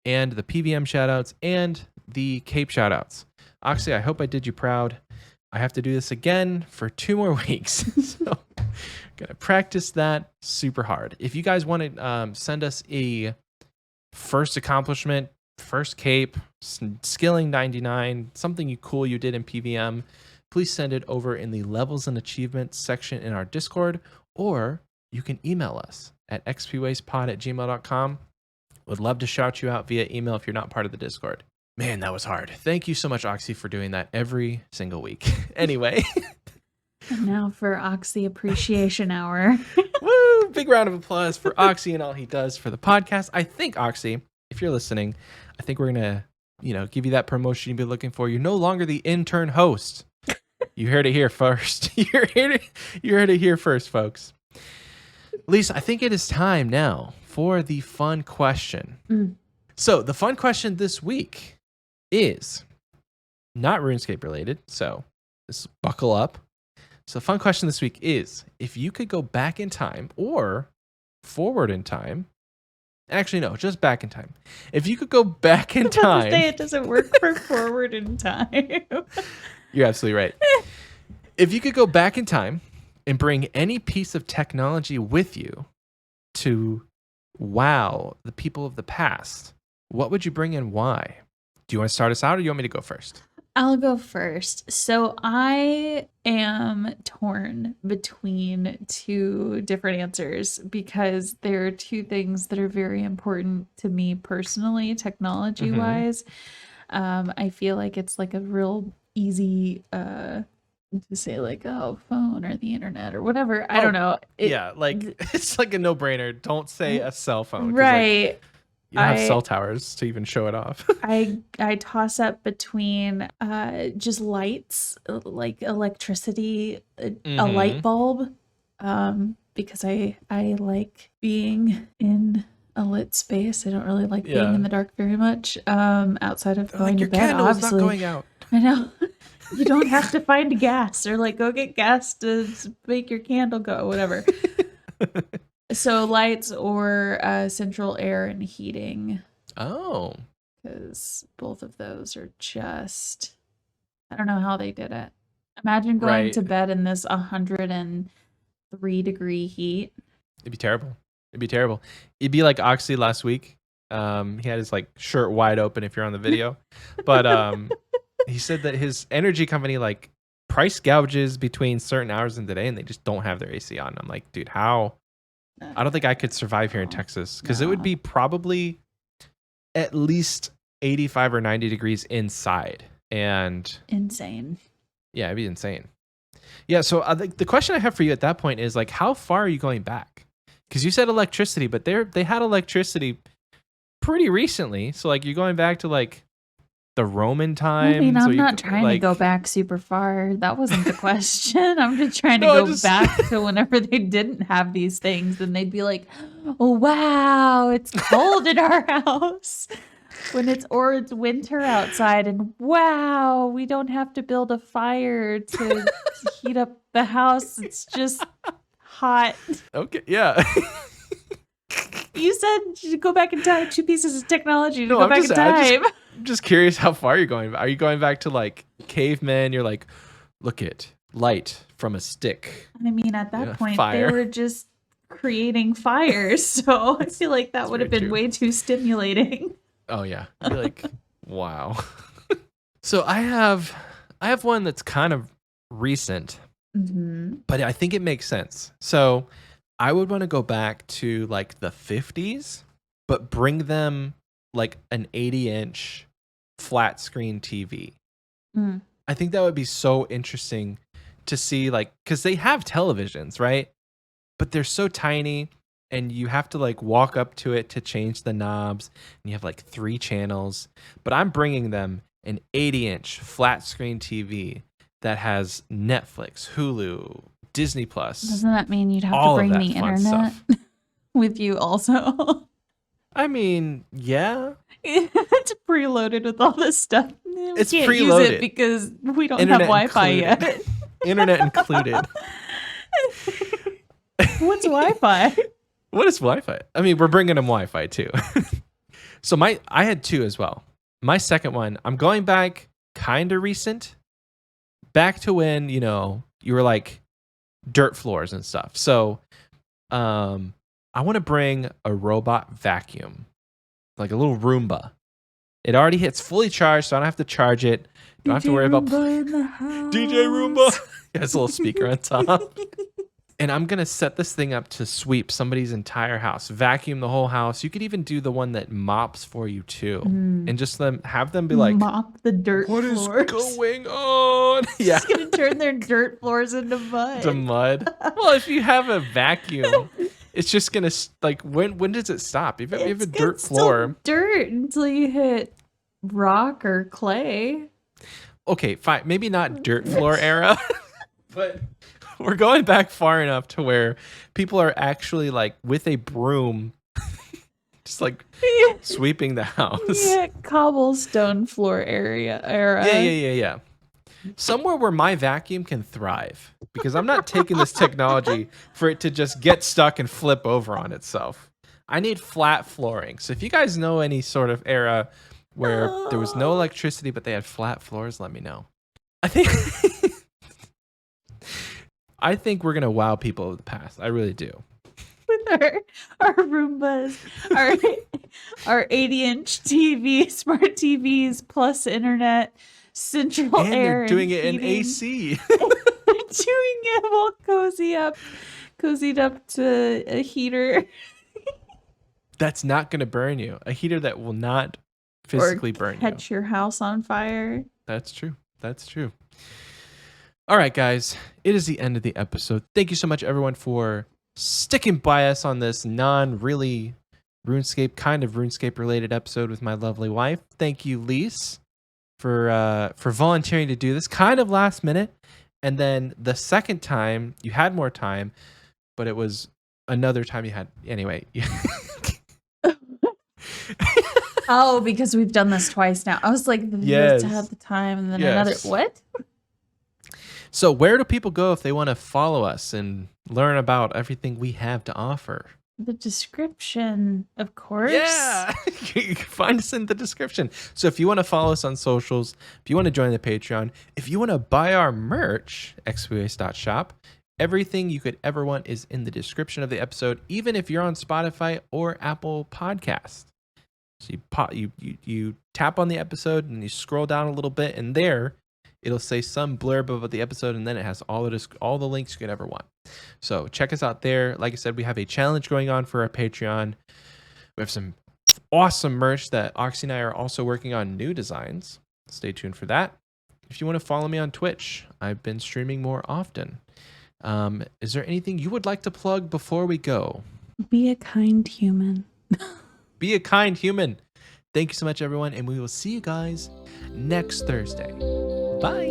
B: and the PVM shout outs and the cape shout outs. Oxie, I hope I did you proud. I have to do this again for 2 more weeks. So gonna practice that super hard. If you guys want to send us a first accomplishment, first cape, skilling 99, something cool you did in PVM, please send it over in the levels and achievements section in our Discord, or you can email us at xpwastepod@gmail.com. Would love to shout you out via email if you're not part of the Discord. Man, that was hard. Thank you so much, Oxie, for doing that every single week. Anyway.
A: And now for Oxie Appreciation Hour.
B: Woo! Big round of applause for Oxie and all he does for the podcast. I think, Oxie, if you're listening, I think we're going to, give you that promotion you've been looking for. You're no longer the intern host. You heard it here first. You heard it here first, folks. Lisa, I think it is time now for the fun question. So the fun question this week is not RuneScape related, so just buckle up. So the fun question this week is, if you could go back in time or forward in time, actually no, just back in time. If you could go back in time. I was about to say
A: it doesn't work for forward in time.
B: You're absolutely right. If you could go back in time and bring any piece of technology with you to wow the people of the past, what would you bring and why? Do you want to start us out, or do you want me to go first?
A: I'll go first. So I am torn between 2 different answers because there are 2 things that are very important to me personally, technology-wise. I feel like it's like a real easy to say like, oh, phone or the internet or whatever. I don't know.
B: It's like a no-brainer. Don't say a cell phone.
A: Right.
B: You don't have cell towers to even show it off.
A: I toss up between just lights, like electricity, a light bulb, because I like being in a lit space. I don't really like being
B: Yeah.
A: in the dark very much. Outside of
B: They're
A: going
B: like,
A: to
B: your
A: bed,
B: candle is not
A: obviously.
B: going out.
A: I know. You don't have to find gas or like go get gas to make your candle go, whatever. So lights or central air and heating,
B: Oh.
A: because both of those are just, I don't know how they did it. Imagine going
B: Right.
A: to bed in this 103-degree heat.
B: It'd be terrible. It'd be terrible. It'd be like Oxie last week. He had his like shirt wide open if you're on the video. But he said that his energy company like price gouges between certain hours in the day and they just don't have their AC on. I'm like, dude, how? I don't think I could survive here in Texas because it would
A: No.
B: be probably at least 85 or 90 degrees inside. And
A: Insane.
B: yeah, it'd be insane. Yeah, so the question I have for you at that point is like, how far are you going back? Because you said electricity, but they had electricity pretty recently. So like, you're going back to like the Roman times.
A: I mean, I'm
B: or you
A: not
B: could,
A: trying to
B: like-
A: go back super far. That wasn't the question. I'm just trying to
B: No, I
A: go
B: just-
A: back to whenever they didn't have these things, and they'd be like, "Oh wow, it's cold in our house." When it's winter outside, and wow, we don't have to build a fire to heat up the house. It's just hot.
B: Okay, yeah.
A: You said to go back in time. 2 pieces of technology to
B: No,
A: go
B: I'm
A: back
B: just-
A: in
B: I'm
A: time.
B: I'm just curious how far you're going. Are you going back to like cavemen? You're like, look at light from a stick.
A: I mean, at that
B: Yeah,
A: point,
B: fire.
A: they were just creating fires. So I feel like that
B: That's
A: would have
B: very
A: been
B: true.
A: way too stimulating.
B: Oh yeah. You're like, wow. So I have one that's kind of recent,
A: Mm-hmm.
B: but I think it makes sense. So I would want to go back to like the 50s, but bring them like an 80-inch flat screen TV.
A: Mm.
B: I think that would be so interesting to see, like, because they have televisions, right? But they're so tiny and you have to like walk up to it to change the knobs and you have like 3 channels. But I'm bringing them an 80-inch flat screen TV that has Netflix, Hulu, Disney Plus.
A: Doesn't that mean you'd have
B: all
A: to
B: of
A: bring
B: that
A: the
B: fun
A: internet
B: stuff.
A: with you also?
B: I mean, yeah.
A: It's preloaded with all this stuff. We
B: It's
A: can't use
B: preloaded.
A: it because we don't
B: Internet
A: have Wi-Fi
B: included.
A: yet.
B: Internet included.
A: What's Wi-Fi?
B: What is Wi-Fi? I mean, we're bringing them Wi-Fi too. So I had 2 as well. My second one, I'm going back kind of recent, back to when, you know, you were like dirt floors and stuff. So I want to bring a robot vacuum, like a little Roomba. It already hits fully charged, so I don't have to charge it. Don't have to worry about DJ Roomba. It has a little speaker on top. And I'm going to set this thing up to sweep somebody's entire house, vacuum the whole house. You could even do the one that mops for you too. And just have them be like,
A: mop the dirt
B: what is
A: floors.
B: going on? Yeah.
A: It's gonna turn their dirt floors into mud.
B: To mud. Well, if you have a vacuum, it's just going to like, when does it stop? If you have a dirt
A: It's still
B: floor.
A: dirt until you hit rock or clay.
B: Okay, fine. Maybe not dirt floor era, but we're going back far enough to where people are actually like with a broom, just like sweeping the house.
A: Yeah, cobblestone floor era.
B: Yeah. Somewhere where my vacuum can thrive, because I'm not taking this technology for it to just get stuck and flip over on itself. I need flat flooring. So if you guys know any sort of era where there was no electricity but they had flat floors, let me know. I think we're gonna wow people of the past. I really do.
A: With our Roombas, our 80-inch TV, smart TVs plus internet, central
B: And
A: air,
B: you're doing
A: and
B: it in
A: heating.
B: AC.
A: Doing it while cozied up to a heater.
B: That's not gonna burn you. A heater that will not physically burn you.
A: Catch your house on fire.
B: That's true. That's true. All right, guys. It is the end of the episode. Thank you so much, everyone, for sticking by us on this non-really RuneScape, kind of RuneScape-related episode with my lovely wife. Thank you, Lease, for volunteering to do this kind of last minute. And then the second time, you had more time, but it was another time you had... Anyway.
A: Oh, because we've done this twice now. I was like,
B: Yes.
A: this at the time, and then
B: Yes.
A: another. What?
B: So where do people go if they want to follow us and learn about everything we have to offer?
A: The description, of course.
B: Yeah, you can find us in the description. So if you want to follow us on socials, if you want to join the Patreon, if you want to buy our merch, xpwaste.shop, everything you could ever want is in the description of the episode, even if you're on Spotify or Apple Podcast. So you tap on the episode and you scroll down a little bit, and there it'll say some blurb about the episode, and then it has all the links you could ever want. So check us out there. Like I said, we have a challenge going on for our Patreon. We have some awesome merch that Oxie and I are also working on new designs. Stay tuned for that. If you want to follow me on Twitch, I've been streaming more often. Is there anything you would like to plug before we go?
A: Be a kind human.
B: Be a kind human. Thank you so much, everyone, and we will see you guys next Thursday. Bye.